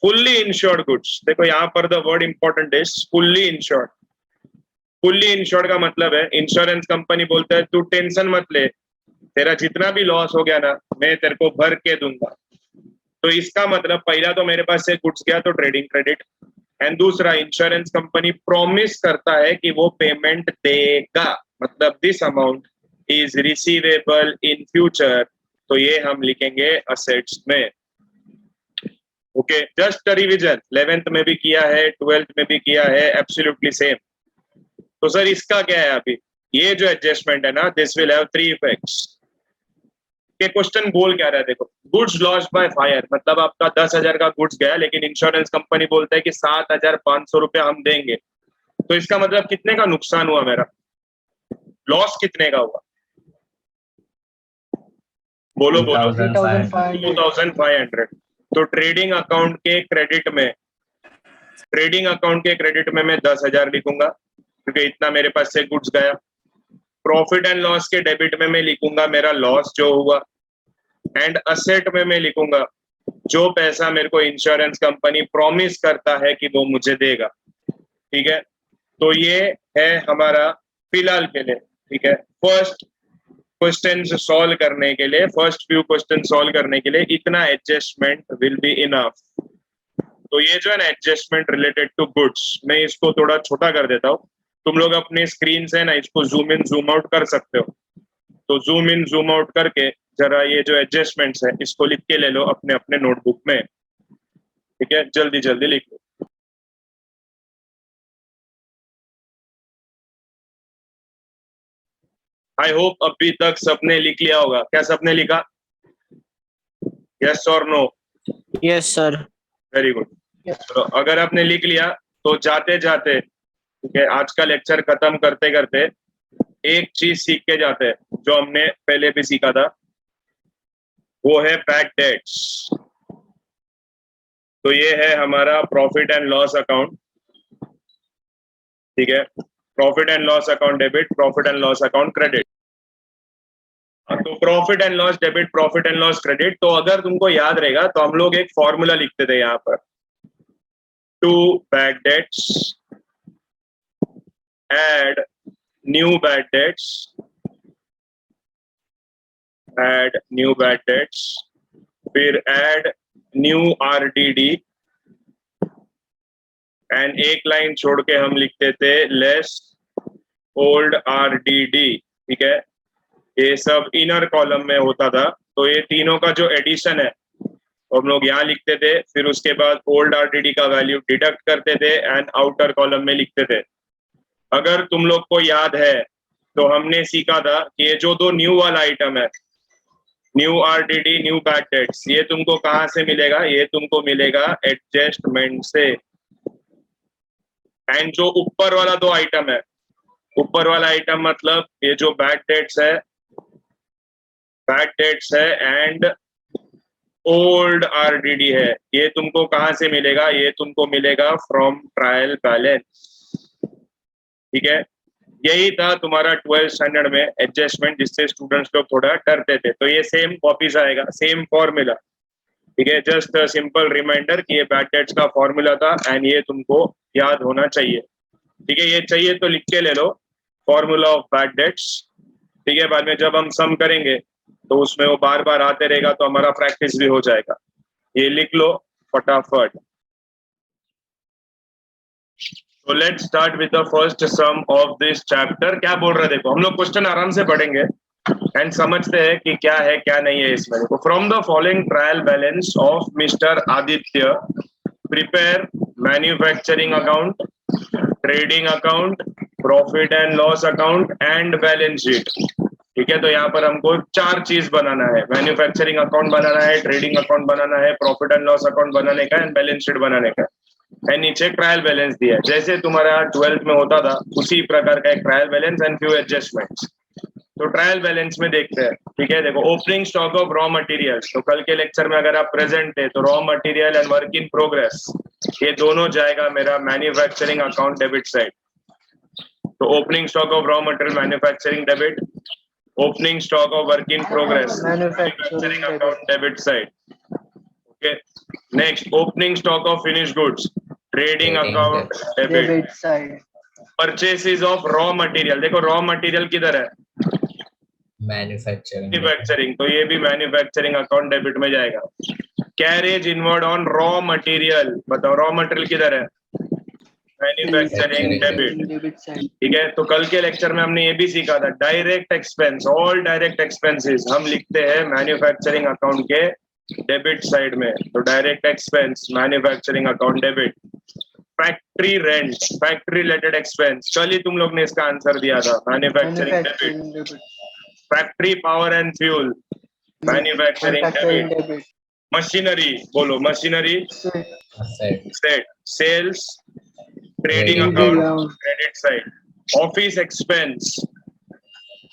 फुल्ली इंश्योर्ड गुड्स। देखो यहाँ पर the word important is fully insured. Fully insured का मतलब है इंश्योरेंस कंपनी बोलता है तू टेंशन मत ले, तेरा जितना भी लॉस हो गया ना मैं तेरे को भर के दूंगा। तो इसका मतलब पहला तो मेरे पास से गुड्स गया तो ट्रेडिंग क्रेडिट, एंड दूसरा, इंश्योरेंस कंपनी प्रॉमिस करता है कि वो पेमेंट देगा, मतलब this amount is receivable in future, तो ये हम लिखेंगे असेट्स में। ओके, जस्ट रिवीजन, 11th में भी किया है, 12th में भी किया है, एब्सोल्युटली सेम। तो सर इसका क्या है अभी, ये जो एडजस्टमेंट है ना, दिस विल हैव 3 इफेक्ट्स। के क्वेश्चन बोल क्या रहा है, देखो, गुड्स लॉस्ट बाय फायर, मतलब आपका 10,000 का गुड्स गया, लेकिन इंश्योरेंस कंपनी बोलता है कि 7,500 रुपया हम देंगे, तो इसका मतलब कितने का नुकसान हुआ मेरा, लॉस कितने का हुआ, बोलो बोलो, 2,500। तो ट्रेडिंग अकाउंट के क्रेडिट में मैं 10,000 लिखूंगा, क्योंकि इतना मेरे पास से गुड्स गया। प्रॉफिट एंड लॉस के डेबिट में मैं लिखूंगा मेरा लॉस जो हुआ, एंड असेट में मैं लिखूंगा जो पैसा मेरे को इंश्योरेंस कंपनी प्रॉमिस करता है कि वो मुझे देगा। ठीक है, तो ये है हमारा फिलहाल के लिए। ठीक है, फर्स्ट फ्यू क्वेश्चन सॉल्व करने के लिए इतना एडजस्टमेंट विल बी इनफ। तो ये जो है ना एडजस्टमेंट रिलेटेड टू गुड्स, मैं इसको थोड़ा छोटा कर देता हूँ, तुम लोग अपने स्क्रीन से ना इसको जूम इन जूम आउट कर सकते हो। तो जूम इन जूम आउट करके जरा ये जो एडजस्टमेंट्स है इसको लिख के ले लो अपने अपने नोटबुक में। ठीक है, जल्दी जल्दी लिख लो। आई होप अभी तक सबने लिख लिया होगा। क्या सबने लिखा? यस और no? Yes sir. Very good. तो अगर आपने लिख लिया तो जाते जाते, ठीक है, आज का लेक्चर खत्म करते करते एक चीज सीख के जाते हैं जो हमने पहले भी सीखा था, वो है बैड डेट्स। तो ये है हमारा प्रॉफिट एंड लॉस अकाउंट। ठीक है, profit and loss account debit, profit and loss account credit. तो profit and loss debit, profit and loss credit, तो अगर तुमको याद रहेगा तो हम लोग एक फॉर्मूला लिखते थे यहाँ पर, to bad debts add new bad debts, फिर add new RDD, एंड एक लाइन छोड़ के हम लिखते थे लेस ओल्ड RDD। ठीक है, ये सब इनर कॉलम में होता था, तो ये तीनों का जो एडिशन है हम लोग यहाँ लिखते थे, फिर उसके बाद ओल्ड RDD का वैल्यू डिडक्ट करते थे एंड आउटर कॉलम में लिखते थे। अगर तुम लोग को याद है तो हमने सीखा था कि ये जो दो न्यू वाला आइटम है, new RDD, new bad dates, ये तुमको कहां से मिलेगा? ये तुमको मिलेगा एडजस्टमेंट से। एंड जो ऊपर वाला दो आइटम है, ऊपर वाला आइटम मतलब ये जो बैड डेट्स है एंड ओल्ड RDD है, ये तुमको कहां से मिलेगा? ये तुमको मिलेगा फ्रॉम ट्रायल बैलेंस। ठीक है, यही था तुम्हारा 12th स्टैंडर्ड में एडजस्टमेंट, जिससे स्टूडेंट्स लोग थोड़ा डरते थे। तो ये सेम वापिस आएगा, सेम फॉर्मूला। ठीक है, जस्ट सिंपल रिमाइंडर कि ये बैड डेट्स का फॉर्मूला था एंड ये तुमको याद होना चाहिए। ठीक है, ये चाहिए तो लिख के ले लो, फॉर्मूला ऑफ बैड डेट्स। ठीक है, बाद में जब हम सम करेंगे तो उसमें वो बार बार आते रहेगा, तो हमारा प्रैक्टिस भी हो जाएगा। ये लिख लो फटाफट। So let's start with the first sum of this chapter। क्या बोल रहे हैं देखो, हम लोग क्वेश्चन आराम से पढ़ेंगे एंड समझते हैं कि क्या है क्या नहीं है इसमें। देखो, from the following trial balance of mister Aditya prepare manufacturing account, trading account, profit and loss account and balance sheet. ठीक है, तो यहाँ पर हमको 4 चीज बनाना है, मैन्युफैक्चरिंग अकाउंट बनाना है, ट्रेडिंग अकाउंट बनाना है, प्रॉफिट एंड लॉस अकाउंट बनाने का एंड बैलेंस शीट बनाने का। एंड नीचे ट्रायल बैलेंस दिया है, जैसे तुम्हारा 12th में होता था उसी प्रकार का एक trial balance and few adjustments. तो ट्रायल बैलेंस में देखते हैं। ठीक है, देखो, opening stock of raw materials, तो कल के लेक्चर में अगर आप प्रेजेंट थे तो raw material and work in progress, ये दोनों जाएगा मेरा मैन्युफैक्चरिंग अकाउंट डेबिट साइड। तो opening stock of raw material manufacturing debit, opening stock of work in progress manufacturing account debit side. Okay, next opening stock of finish goods, trading account debit side. Purchases of raw material, देखो raw material किधर है? Manufacturing, तो ये भी manufacturing account debit में जाएगा। Carriage inward on raw material, बताओ raw material किधर है? Manufacturing debit. Debit side. ठीक है, तो कल के लेक्चर में हमने ये भी सीखा था, direct expense, all direct expenses हम लिखते हैं मैन्युफैक्चरिंग अकाउंट के डेबिट साइड में। तो direct expense manufacturing account debit. Factory rent, factory related expense, कल ही तुम लोग ने इसका आंसर दिया था, manufacturing debit. Manufacturing debit. Factory power and fuel, manufacturing manufacturing debit. Debit. Machinery, बोलो machinery, asset, set, sales, trading Trading account credit side. Office expense,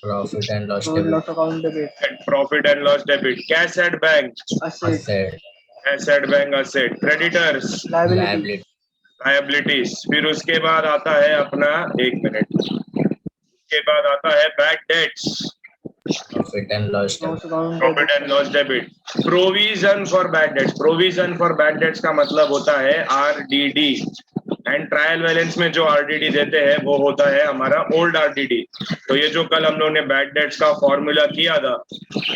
profit and loss loss debit, account debit. Profit and loss debit. Cash at bank, asset. asset, cash at bank asset. Creditors, liability. liability, liabilities. फिर उसके बाद आता है अपना, एक minute, उसके बाद आता है bad debts, profit and loss debit, loss account profit debit. And loss debit. Provision for bad debts, provision for bad debts का मतलब होता है आरडीडी। एंड ट्रायल बैलेंस में जो आरडीडी देते हैं वो होता है हमारा ओल्ड आरडीडी। तो ये जो कल हम लोगों ने बैड डेट्स का फॉर्मूला किया था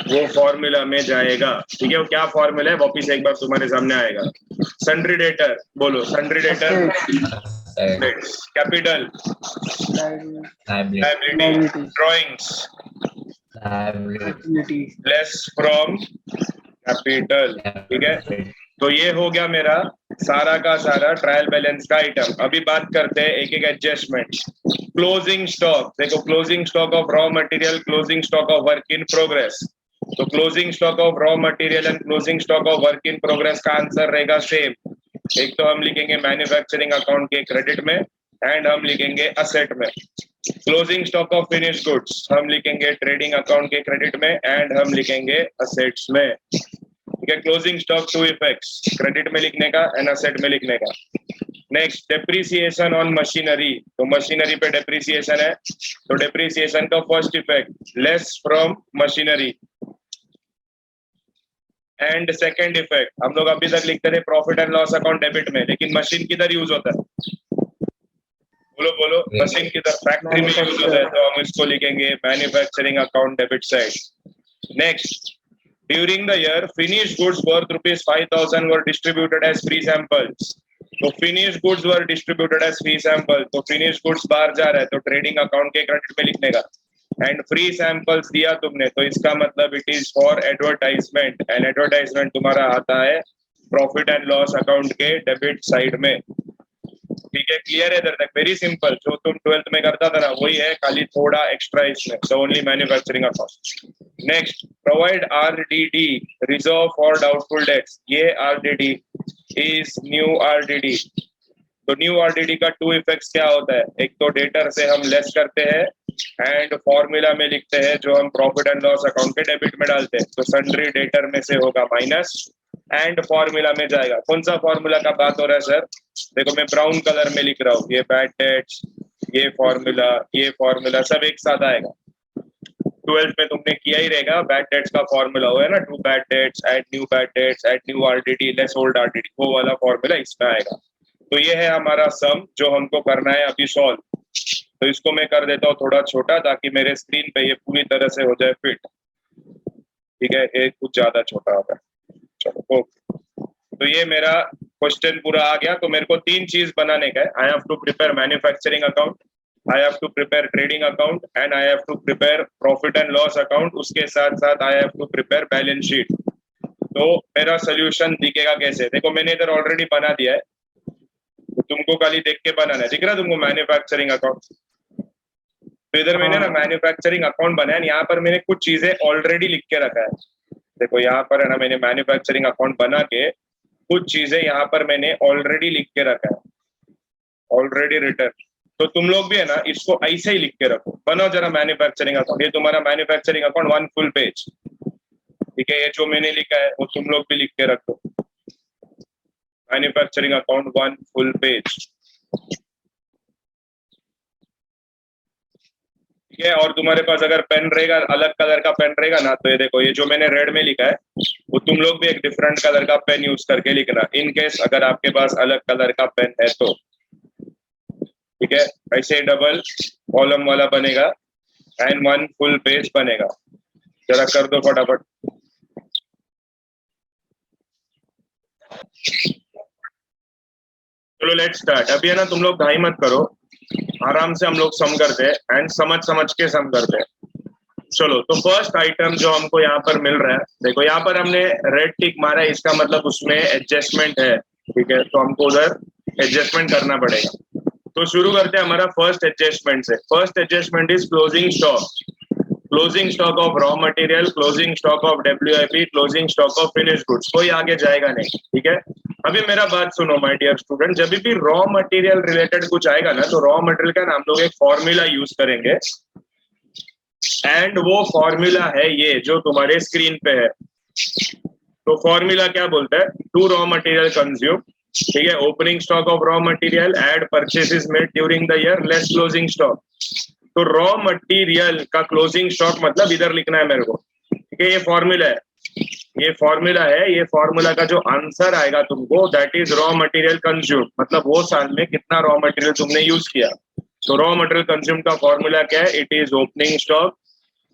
वो फॉर्मूला में जाएगा। ठीक है, वो क्या फॉर्मूला है वापिस एक बार तुम्हारे सामने आएगा। सन्ड्री डेटर, बोलो sundry debtor, asset, capital, liability, liability, drawings, liability, less from capital. ठीक है, profit, तो ये हो गया मेरा सारा का सारा ट्रायल बैलेंस का आइटम। अभी बात करते हैं एक एक एडजस्टमेंट। क्लोजिंग स्टॉक, देखो closing stock of raw material, closing stock of work in progress. तो closing stock of raw material and closing stock of work in progress का आंसर रहेगा सेम। एक तो हम लिखेंगे मैन्युफैक्चरिंग अकाउंट के क्रेडिट में एंड हम लिखेंगे असेट में। Closing stock of finish goods हम लिखेंगे ट्रेडिंग अकाउंट के क्रेडिट में एंड हम लिखेंगे असेट्स में। ठीक है, closing stock to effects, credit में लिखने का एंड असेट में लिखने का। नेक्स्ट डेप्रिसिएशन ऑन मशीनरी, तो मशीनरी पे डेप्रिसिएशन है तो डेप्रिसिएशन का first effect less from machinery and second effect हम लोग अभी तक लिखते थे profit and loss account debit में, लेकिन मशीन किधर यूज होता है, बोलो बोलो, मशीन किधर, फैक्ट्री में यूज होता है, तो हम इसको लिखेंगे manufacturing account debit side. Next, during the year finish goods worth ₹5,000 were distributed as free samples. तो finish goods were distributed as free sample, तो फिनिश गुड्स बाहर जा रहा है तो ट्रेडिंग अकाउंट के क्रेडिट में लिखने का। एंड फ्री सैंपल्स दिया तुमने तो इसका मतलब it is for advertisement and advertisement तुम्हारा आता है प्रॉफिट एंड लॉस अकाउंट के डेबिट साइड में। ठीक है, क्लियर है इधर तक? वेरी सिंपल, जो तुम 12th में करता था ना वही है, खाली थोड़ा एक्स्ट्रा इसमें। So only manufacturing account. Next, provide RDD reserve for doubtful debts. ये आरडीडी इज न्यू आरडीडी। तो न्यू आरडीडी का टू इफेक्ट्स क्या होता है, एक तो डेटर से हम लेस करते हैं एंड फॉर्मूला में लिखते हैं जो हम प्रॉफिट एंड लॉस अकाउंट के डेबिट में डालते हैं। तो सन्ड्री डेटर में से होगा माइनस एंड फॉर्मूला में जाएगा। कौन सा फॉर्मूला का बात हो रहा है सर? देखो मैं ब्राउन कलर में लिख रहा हूँ, ये बैड डेट्स, ये फॉर्मूला सब एक साथ आएगा। 12th में तुमने किया ही रहेगा, बैड डेट्स का फॉर्मूला हुआ है ना, to bad debts add new bad debts add new RDD less old RDD, वो वाला फॉर्मूला इसमें आएगा। तो ये है हमारा सम जो हमको करना है अभी सॉल्व। तो इसको मैं कर देता हूँ थोड़ा छोटा ताकि मेरे स्क्रीन पे ये पूरी तरह से हो जाए फिट। ठीक है, ये कुछ ज्यादा छोटा होगा, चलो ओके। तो ये मेरा क्वेश्चन पूरा आ गया। तो मेरे को तीन चीज बनाने का है, I have to prepare manufacturing account, I have to prepare trading account and I have to prepare profit and loss account. उसके साथ साथ I have to prepare balance sheet. तो मेरा सोल्यूशन दिखेगा कैसे, देखो मैंने इधर ऑलरेडी बना दिया है, तो तुमको खाली देख के बनाना है। दिख रहा है तुमको मैन्युफैक्चरिंग अकाउंट? तो इधर मैंने ना मैन्युफैक्चरिंग अकाउंट बनाया, यहाँ पर मैंने कुछ चीजें ऑलरेडी लिख के रखा है। देखो यहाँ पर है ना, मैंने मैन्युफैक्चरिंग अकाउंट बना के कुछ चीजें यहाँ पर मैंने ऑलरेडी लिख के रखा है, ऑलरेडी रिटर्न। तो तुम लोग भी है ना इसको ऐसे ही लिख के रखो, बनाओ जरा मैन्युफैक्चरिंग अकाउंट। ये तुम्हारा मैन्युफैक्चरिंग अकाउंट 1 फुल पेज। ठीक है, ये जो मैंने लिखा है वो तुम लोग भी लिख के रखो, मैन्युफैक्चरिंग अकाउंट 1 फुल पेज। ठीक है, और तुम्हारे पास अगर पेन रहेगा, अलग कलर का पेन रहेगा ना, तो ये देखो ये जो मैंने रेड में लिखा है वो तुम लोग भी एक डिफरेंट कलर का पेन यूज करके लिखना, इन केस अगर आपके पास अलग कलर का पेन है तो। ठीक है, ऐसे डबल कॉलम वाला बनेगा एंड 1 फुल पेज बनेगा। जरा कर दो फटाफट। चलो लेट्स स्टार्ट। अभी है ना, तुम लोग घाई मत करो, आराम से हम लोग सम करते हैं एंड समझ समझ के सम करते हैं। चलो, तो फर्स्ट आइटम जो हमको यहाँ पर मिल रहा है, देखो यहाँ पर हमने रेड टिक मारा है, इसका मतलब उसमें एडजस्टमेंट है, ठीक है, तो हमको उधर एडजस्टमेंट करना पड़ेगा। तो शुरू करते हैं हमारा फर्स्ट एडजस्टमेंट से। First adjustment is closing stock. Closing stock of raw material, closing stock of WIP, closing stock of finish goods. कोई आगे जाएगा नहीं, ठीक है। अभी मेरा बात सुनो माय डियर स्टूडेंट, जब भी रॉ मटेरियल रिलेटेड कुछ आएगा ना, तो रॉ मटेरियल का ना हम लोग एक फॉर्मूला यूज करेंगे, एंड वो फॉर्मूला है ये जो तुम्हारे स्क्रीन पे है। तो फॉर्मूला क्या बोलता है? टू रॉ मटेरियल कंज्यूम, ठीक है, opening stock of raw material add purchases made during the year less closing stock. तो रॉ मटेरियल का क्लोजिंग स्टॉक मतलब इधर लिखना है मेरे को, ठीक है। ये फॉर्मूला है, ये फॉर्मूला है, ये फॉर्मूला का जो आंसर आएगा तुमको, that is raw material consume, मतलब वो साल में कितना रॉ मटेरियल तुमने यूज किया। तो रॉ मटेरियल कंज्यूम का फॉर्मूला क्या है? It is opening stock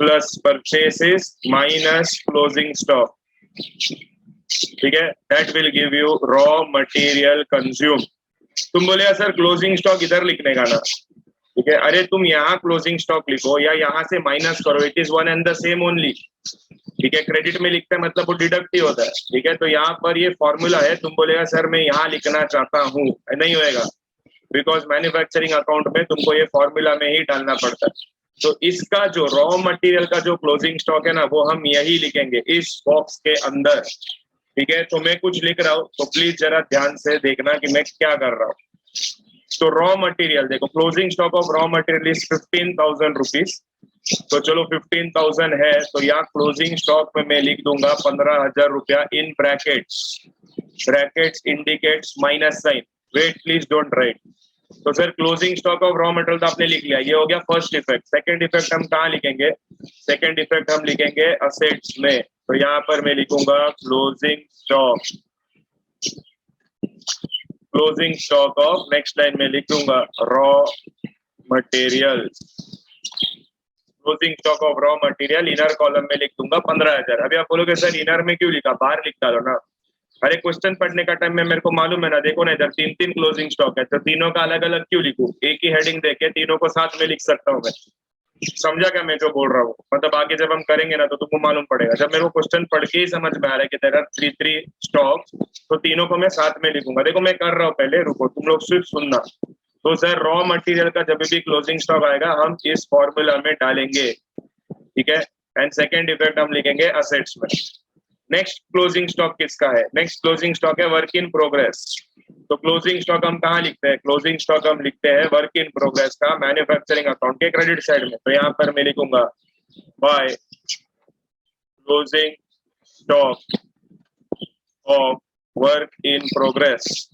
plus purchases minus closing stock, ठीक है। That will give you raw material consume. तुम बोलेगा सर क्लोजिंग स्टॉक इधर लिखने का ना, ठीक है। अरे तुम यहाँ क्लोजिंग स्टॉक लिखो या यहाँ से माइनस करो, it is one and the same only, ठीक है। क्रेडिट में लिखते हैं मतलब वो डिडक्ट ही होता है, ठीक है। तो यहाँ पर ये फॉर्मूला है, तुम बोलेगा सर मैं यहाँ लिखना चाहता हूँ, नहीं होएगा, बिकॉज मैन्युफैक्चरिंग अकाउंट में तुमको ये फॉर्मूला में ही डालना पड़ता है। तो इसका जो रॉ मटेरियल का जो क्लोजिंग स्टॉक है ना, वो हम यही लिखेंगे इस बॉक्स के अंदर, ठीक है। तो मैं कुछ लिख रहा हूँ, तो प्लीज जरा ध्यान से देखना कि मैं क्या कर रहा हूँ। तो रॉ मटेरियल देखो, closing stock of raw material is 15,000 rupees. तो चलो 15,000 है, तो यहाँ क्लोजिंग स्टॉक में मैं लिख दूंगा 15,000 रुपया in brackets, brackets indicates minus sign, wait please don't write. तो sir closing stock of raw material तो आपने लिख लिया, ये हो गया फर्स्ट इफेक्ट। सेकंड इफेक्ट हम कहाँ लिखेंगे? सेकंड इफेक्ट हम लिखेंगे असेट्स में। तो यहाँ पर मैं लिखूंगा closing stock, closing stock of, next line में लिख दूंगा raw material, closing stock of raw material, inner column में लिख दूंगा 15,000। अभी आप बोलोगे सर इनर में क्यों लिखा, बाहर लिख डालो ना। अरे क्वेश्चन पढ़ने का टाइम में मेरे को मालूम है ना, देखो ना इधर तीन तीन क्लोजिंग स्टॉक है, तो तीनों का अलग अलग क्यों लिखूं? एक ही हेडिंग देके तीनों को साथ में लिख सकता हूँ मैं। समझा क्या मैं जो बोल रहा हूँ? मतलब आगे जब हम करेंगे ना तो तुमको मालूम पड़ेगा। जब मेरे को क्वेश्चन पढ़ के ही समझ में आ रहा है कि देयर आर 3 स्टॉक, तो तीनों को मैं साथ में लिखूंगा। देखो मैं कर रहा हूँ, पहले रुको, तुम लोग सिर्फ सुनना। तो सर रॉ मटेरियल का जब भी क्लोजिंग स्टॉक आएगा हम इस फॉर्मूला में डालेंगे, ठीक है। एंड सेकेंड इफेक्ट हम लिखेंगे असेट्स में। नेक्स्ट क्लोजिंग स्टॉक किसका है? नेक्स्ट क्लोजिंग स्टॉक है वर्क इन प्रोग्रेस। तो क्लोजिंग स्टॉक हम कहाँ लिखते हैं? क्लोजिंग स्टॉक हम लिखते हैं वर्क इन प्रोग्रेस का मैन्युफैक्चरिंग अकाउंट के क्रेडिट साइड में। तो यहाँ पर मैं लिखूंगा by closing stock of work in progress.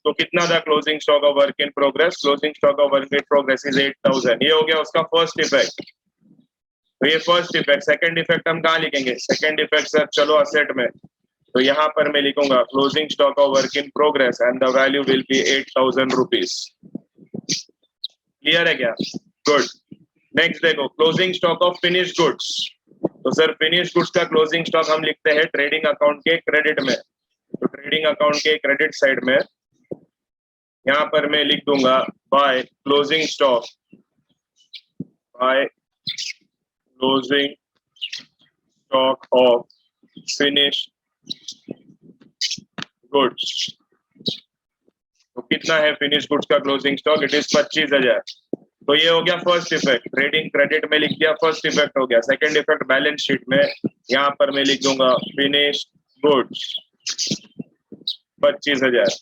तो कितना था closing stock of work in progress? Closing stock of work in progress is 8,000। ये हो गया उसका फर्स्ट इफेक्ट। तो ये फर्स्ट इफेक्ट। सेकंड इफेक्ट हम कहाँ लिखेंगे? सेकंड इफेक्ट सर चलो असेट में। तो यहाँ पर मैं लिखूंगा closing stock of work in progress and the value will B 8,000 rupees. Clear है क्या? गुड। नेक्स्ट देखो closing stock of finish goods. तो सर फिनिश गुड्स का क्लोजिंग स्टॉक हम लिखते हैं ट्रेडिंग अकाउंट के क्रेडिट में। तो ट्रेडिंग अकाउंट के क्रेडिट साइड में यहाँ पर मैं लिख दूंगा by closing stock, by closing stock of finish goods. तो कितना है फिनिश गुड्स का क्लोजिंग स्टॉक? It is 25,000। तो ये हो गया फर्स्ट इफेक्ट, ट्रेडिंग क्रेडिट में लिख दिया, फर्स्ट इफेक्ट हो गया। सेकंड इफेक्ट बैलेंस शीट में यहाँ पर मैं लिख दूंगा फिनिश गुड्स 25,000।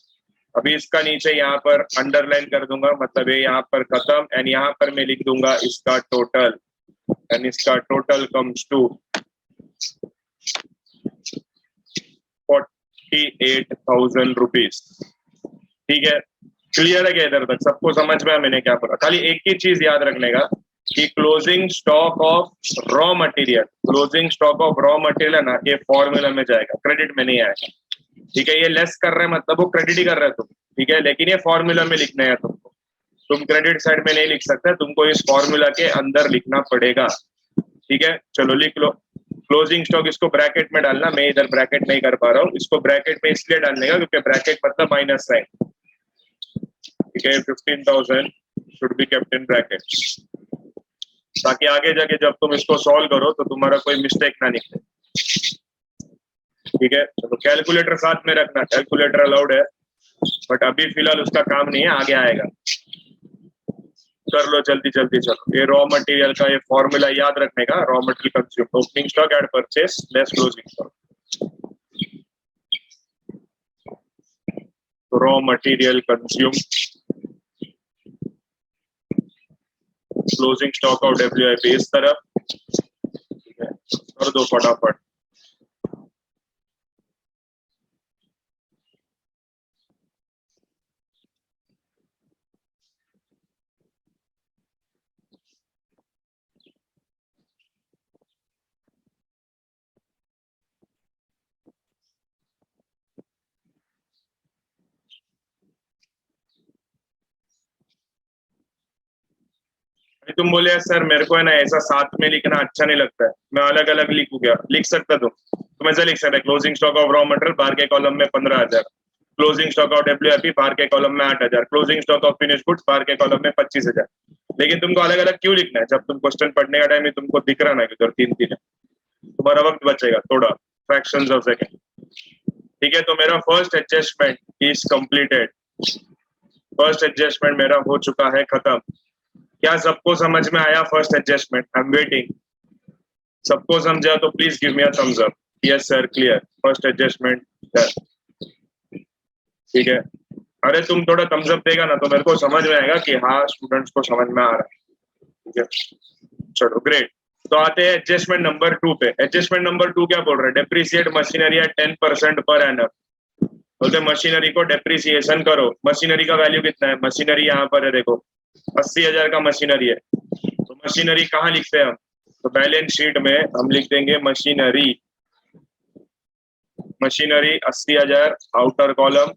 अभी इसका नीचे यहाँ पर अंडरलाइन कर दूंगा, मतलब ये यहाँ पर खत्म, एंड यहाँ पर मैं लिख दूंगा इसका टोटल, एंड इसका टोटल कम्स टू 48,000 रुपीज। ठीक है, क्लियर है क्या इधर तक? सबको समझ में आया मैंने क्या बोला? खाली एक ही चीज याद रखने का कि closing stock of raw material, closing stock of raw material है ना, ये फॉर्मूला में जाएगा, क्रेडिट में नहीं आएगा। ठीक है, ये लेस कर रहे हैं मतलब वो क्रेडिट ही कर रहे हैं तुम, ठीक है, लेकिन ये फॉर्मूला में लिखना है तुमको। तुम क्रेडिट साइड में नहीं लिख सकते, तुमको इस फॉर्मूला के अंदर लिखना पड़ेगा। ठीक है, चलो लिख लो क्लोजिंग स्टॉक, इसको ब्रैकेट में डालना, मैं इधर ब्रैकेट नहीं कर पा रहा हूँ, इसको ब्रैकेट में इसलिए डालने का क्योंकि ब्रैकेट मतलब माइनस साइन। ठीक है, 15,000 should be kept in brackets, ताकि आगे जाके जब तुम इसको सॉल्व करो तो तुम्हारा कोई मिस्टेक ना निकले। ठीक है, तो कैलकुलेटर साथ में रखना, कैलकुलेटर अलाउड है, बट अभी फिलहाल उसका काम नहीं है, आगे आएगा। कर लो जल्दी जल्दी, चलो। ये रॉ मटेरियल का ये फॉर्मूला याद रखने का, raw material consume, opening stock at purchase less closing stock. Raw material consume closing stock of WIP इस तरफ, ठीक है, कर दो फटाफट। तुम बोले सर मेरे को है ना ऐसा साथ में लिखना अच्छा नहीं लगता है, मैं अलग अलग लिखूं क्या? लिख सकता तुम ऐसा लिख सकते, closing stock of raw material बाहर के कॉलम में 15,000, क्लोजिंग स्टॉक ऑफ WIP बाहर के कॉलम में 8,000, closing stock of finish goods बाहर के कॉलम में 25,000। लेकिन तुमको अलग अलग क्यों लिखना है? जब तुम क्वेश्चन पढ़ने का टाइम में तुमको दिख रहा ना कि उधर 3-3 है, तुम्हारा वक्त बचेगा थोड़ा, फ्रैक्शंस ऑफ सेकंड। ठीक है, तो मेरा first adjustment is completed, first adjustment मेरा हो चुका है खत्म। क्या सबको समझ में आया first adjustment? I am waiting. सबको समझा तो please give me a thumbs up. Yes sir, clear, first adjustment. ठीक है, अरे तुम थोड़ा थम्स अप देगा ना तो मेरे को समझ में आएगा कि हाँ स्टूडेंट्स को समझ में आ रहा है। ठीक है, चलो ग्रेट। तो आते हैं एडजस्टमेंट नंबर 2 पे। एडजस्टमेंट नंबर 2 क्या बोल रहा है? Depreciate machinery at 10% per annum. बोलते मशीनरी को डेप्रिसिएशन करो। मशीनरी का वैल्यू कितना है? मशीनरी यहाँ पर है, देखो 80,000 का मशीनरी है। तो मशीनरी कहाँ लिखते हैं हम? तो बैलेंस शीट में हम लिख देंगे machinery, machinery 80,000 outer column,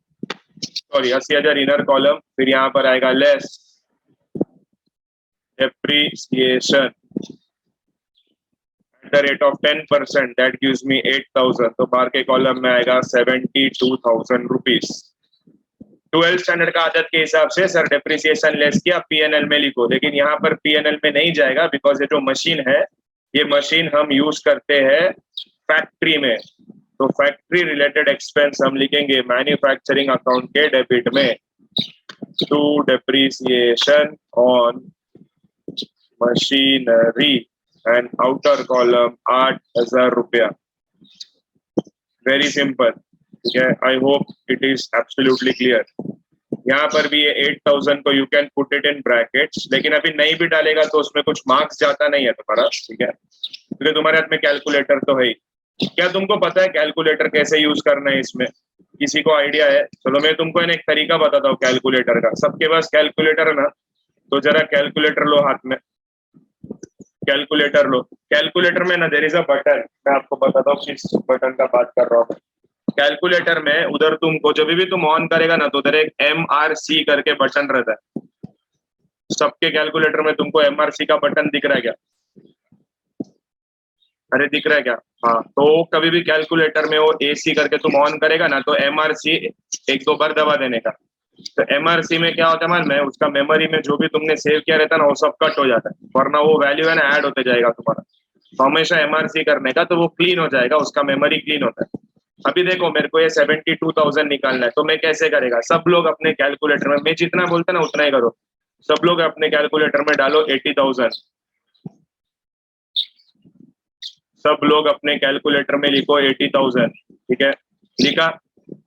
sorry 80,000 inner column, फिर यहाँ पर आएगा less depreciation at the rate of 10%, that gives me 8,000। तो बाहर के कॉलम में आएगा 72,000 रुपीज। 12th स्टैंडर्ड का आदत के हिसाब से सर डेप्रिसिएशन लेस किया PNL में लिखो, लेकिन यहाँ पर PNL में नहीं जाएगा, बिकॉज ये जो मशीन है ये मशीन हम यूज करते हैं फैक्ट्री में। तो फैक्ट्री रिलेटेड एक्सपेंस हम लिखेंगे मैन्युफैक्चरिंग अकाउंट के डेबिट में, to depreciation on machinery and outer column 8,000 रुपया। Very simple. ठीक है, I hope it is absolutely clear. यहाँ पर भी ये 8,000 को you can put it in brackets, लेकिन अभी नहीं भी डालेगा तो उसमें कुछ मार्क्स जाता नहीं है तुम्हारा। ठीक है, क्योंकि तुम्हारे हाथ में कैलकुलेटर तो है ही। क्या तुमको पता है कैलकुलेटर कैसे यूज करना है इसमें? किसी को आइडिया है? चलो मैं तुमको एक तरीका बताता हूँ कैलकुलेटर का। सबके पास कैलकुलेटर है ना, तो जरा कैलकुलेटर लो हाथ में, कैलकुलेटर लो। कैलकुलेटर में ना देयर इज अ बटन, मैं आपको बताता हूँ किस बटन का बात कर रहा हूँ। कैलकुलेटर में उधर तुमको जब भी तुम ऑन करेगा ना तो उधर एक MRC करके बटन रहता है। सबके कैलकुलेटर में तुमको MRC का बटन दिख रहा है क्या? अरे दिख रहा है क्या? हाँ, तो कभी भी कैलकुलेटर में वो AC करके तुम ऑन करेगा ना तो MRC 1-2 बार दबा देने का। तो MRC में क्या होता है मालूम है? उसका मेमोरी में जो भी तुमने सेव किया रहता है ना वो सब कट हो जाता है, वरना वो वैल्यू है ना ऐड होते जाएगा तुम्हारा। तो हमेशा MRC करने का, तो वो क्लीन हो जाएगा, उसका मेमोरी क्लीन होता है। अभी देखो मेरे को ये 72,000 निकालना है, तो मैं कैसे करेगा? सब लोग अपने कैलकुलेटर में, मैं जितना बोलता ना उतना ही करो। सब लोग अपने कैलकुलेटर में डालो 80,000। सब लोग अपने कैलकुलेटर में लिखो 80,000। ठीक है, लिखा।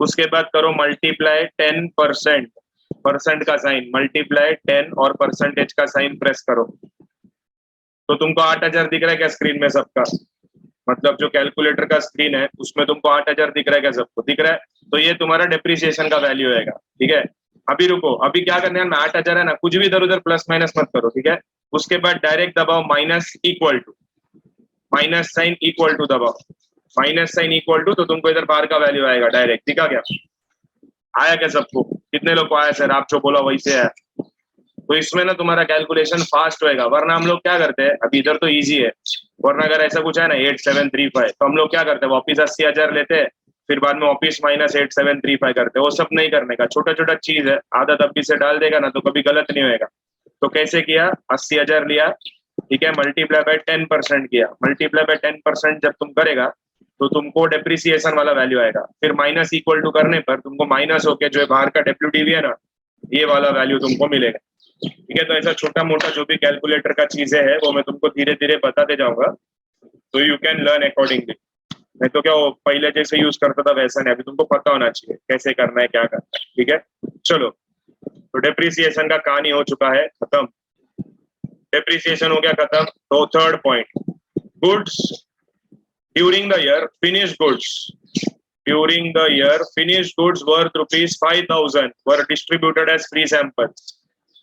उसके बाद करो मल्टीप्लाई 10%, परसेंट का साइन, मल्टीप्लाई 10 और परसेंटेज का साइन प्रेस करो। तो तुमको 8,000 दिख रहा है क्या स्क्रीन में सबका? मतलब जो कैलकुलेटर का स्क्रीन है उसमें तुमको 8,000 दिख रहा है क्या? सबको दिख रहा है? तो ये तुम्हारा डेप्रिसिएशन का वैल्यू रहेगा। ठीक है, अभी रुको, अभी क्या करना है ना, 8,000 है ना, कुछ भी इधर उधर प्लस माइनस मत करो। ठीक है, उसके बाद डायरेक्ट दबाओ minus equal to, minus sign equal to दबाओ, माइनस साइन इक्वल टू, तो तुमको इधर बाहर का वैल्यू आएगा डायरेक्ट। दिखा क्या? आया क्या सबको? कितने लोग को आया सर? आप जो बोला वैसे है। तो इसमें ना तुम्हारा कैलकुलेशन फास्ट होएगा, वरना हम लोग क्या करते हैं, अभी इधर तो इजी है, वरना अगर ऐसा कुछ है ना 8735, तो हम लोग क्या करते हैं, वापिस 80,000 लेते हैं, फिर बाद में ऑफिस -8735 करते हैं, वो सब नहीं करने का, छोटा छोटा चीज है, आदत अभी से डाल देगा ना तो कभी गलत नहीं होएगा। तो कैसे किया, 80,000 लिया, ठीक है, मल्टीप्लाई बाय 10% किया, मल्टीप्लाई बाय 10% जब तुम करेगा तो तुमको डेप्रिसिएशन वाला वैल्यू आएगा, फिर माइनस इक्वल टू करने पर तुमको माइनस होके जो बाहर का डब्ल्यूडीवी है ना, ये वाला वैल्यू तुमको मिलेगा। ठीक है, तो ऐसा छोटा मोटा जो भी कैलकुलेटर का चीजें है वो मैं तुमको धीरे धीरे बताते जाऊंगा, तो यू कैन लर्न अकॉर्डिंगली। नहीं तो क्या वो पहले जैसे यूज करता था वैसा नहीं, अभी तुमको पता होना चाहिए कैसे करना है, क्या करना है। ठीक है, चलो, तो डेप्रिसिएशन का कहानी हो चुका है खत्म, डेप्रिसिएशन हो गया खत्म। तो third point, goods during the year, finish goods during the year, finished goods worth rupees 5,000 were distributed as free samples.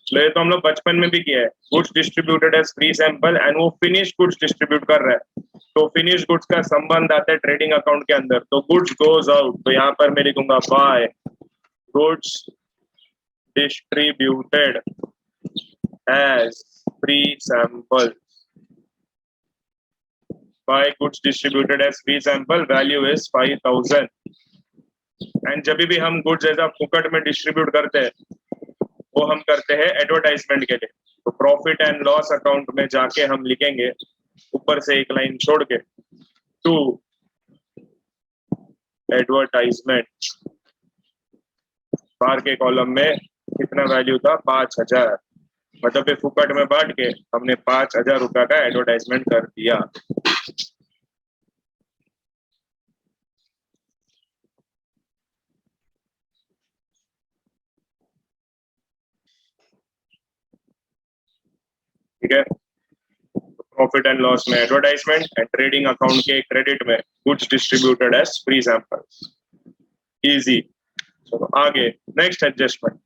तो ये तो हम लोग बचपन में भी किया है, goods distributed as free sample, and वो फिनिश गुड्स डिस्ट्रीब्यूट कर रहा है, तो फिनिश गुड्स का संबंध आता है ट्रेडिंग अकाउंट के अंदर। तो गुड्स गोज आउट, तो यहाँ पर मैं लिखूंगा by goods distributed as free sample, by goods distributed as free sample, value is 5,000। And जब भी हम गुड्स ऐसा फुकट में डिस्ट्रीब्यूट करते हैं वो हम करते हैं एडवर्टाइजमेंट के लिए। तो प्रॉफिट एंड लॉस अकाउंट में जाके हम लिखेंगे ऊपर से एक लाइन छोड़ के, टू एडवर्टाइजमेंट, बाहर के कॉलम में कितना वैल्यू था, 5,000, मतलब ये फुकट में बांट के हमने 5,000 रुपया का एडवर्टाइजमेंट कर दिया। ठीक है, प्रॉफिट एंड लॉस में एडवर्टाइजमेंट, एंड ट्रेडिंग अकाउंट के क्रेडिट में goods distributed as free samples. Easy. चलो आगे, नेक्स्ट एडजस्टमेंट।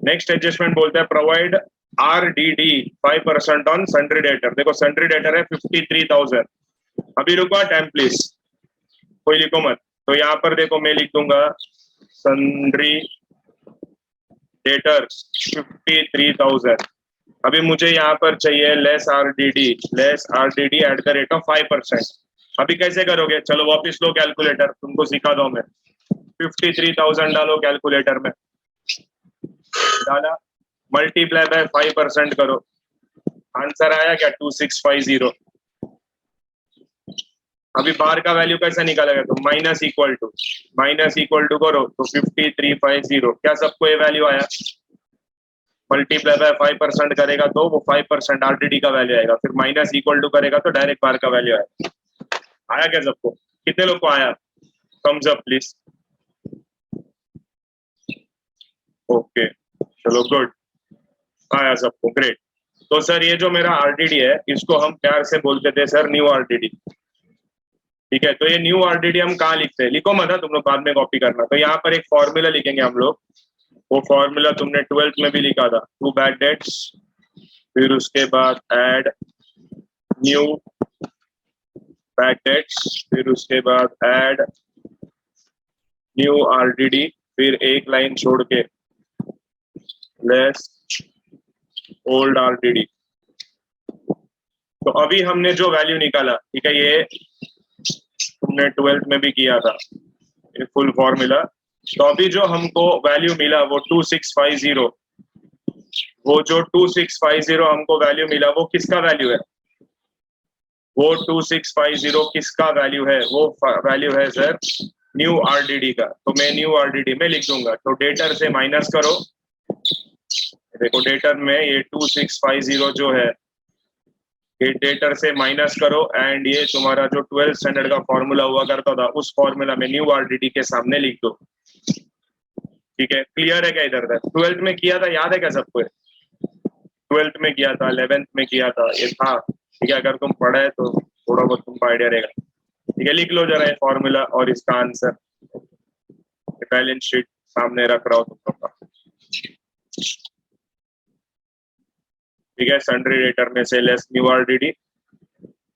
नेक्स्ट एडजस्टमेंट बोलते हैं provide RDD 5% on sundry debtor. देखो सन्ड्री डेटर है 53,000, अभी रुको टाइम प्लीज, कोई लिखो मत। तो यहाँ पर देखो मैं लिख दूंगा सन्ड्री डेटर 53,000। अभी मुझे यहाँ पर चाहिए less RDD at the rate of 5%। अभी कैसे करोगे, चलो वापिस लो कैलकुलेटर, तुमको सिखा दो मैं। 53,000 डालो कैलकुलेटर में, डाला, मल्टीप्लाई बाय 5% करो, आंसर आया क्या, 2650। अभी बाहर का वैल्यू कैसा निकालेगा, तो माइनस इक्वल टू करो, तो 5350, क्या सबको ये वैल्यू आया, मल्टीप्लाई बाय 5% करेगा तो वो 5% RDD का वैल्यू आएगा, फिर माइनस इक्वल टू करेगा तो डायरेक्ट बाहर का वैल्यू आएगा। आया क्या सबको, कितने लोग को आया, थम्स अप प्लीज। ओके, चलो गुड, आया सबको, ग्रेट। तो सर ये जो मेरा RDD है इसको हम प्यार से बोलते थे सर न्यू RDD। ठीक है, तो ये न्यू RDD हम कहाँ लिखते हैं, लिखो मत, तुम लोग बाद में कॉपी करना। तो यहाँ पर एक फॉर्मूला लिखेंगे हम लोग, वो फॉर्मूला तुमने 12th में भी लिखा था, टू बैड डेट्स, फिर उसके बाद ऐड न्यू बैड डेट्स, फिर उसके बाद ऐड न्यू RDD, फिर एक लाइन छोड़ के लेस ओल्ड RDD। तो अभी हमने जो वैल्यू निकाला, ठीक है, ये तुमने 12th में भी किया था, ये फुल फॉर्मूला। तो अभी जो हमको वैल्यू मिला वो 2650, वो जो 2650 हमको वैल्यू मिला वो किसका वैल्यू है, वो 2650 किसका वैल्यू है, वो वैल्यू है सर न्यू RDD का। तो मैं न्यू RDD में लिख दूंगा, तो डेटर से माइनस करो, देखो डेटर में ये 2650 जो है ये डेटर से माइनस करो, एंड ये तुम्हारा जो 12th स्टैंडर्ड का फॉर्मूला हुआ करता था उस फॉर्मूला में न्यू RDD के सामने लिख दो। ठीक है, क्लियर है क्या इधर तक, 12th में किया था, याद है क्या सबको, 12th में किया था, 11th में किया था, ये था। ठीक है, अगर तुम पढ़े तो थोड़ा बहुत तुमको आइडिया रहेगा। ठीक है, लिख लो जरा ये फॉर्मूला और इसका आंसर, बैलेंस शीट सामने रख रहा हूँ तुम लोग का। ठीक है, सन्ड्री डेटर में से लेस न्यू RDD,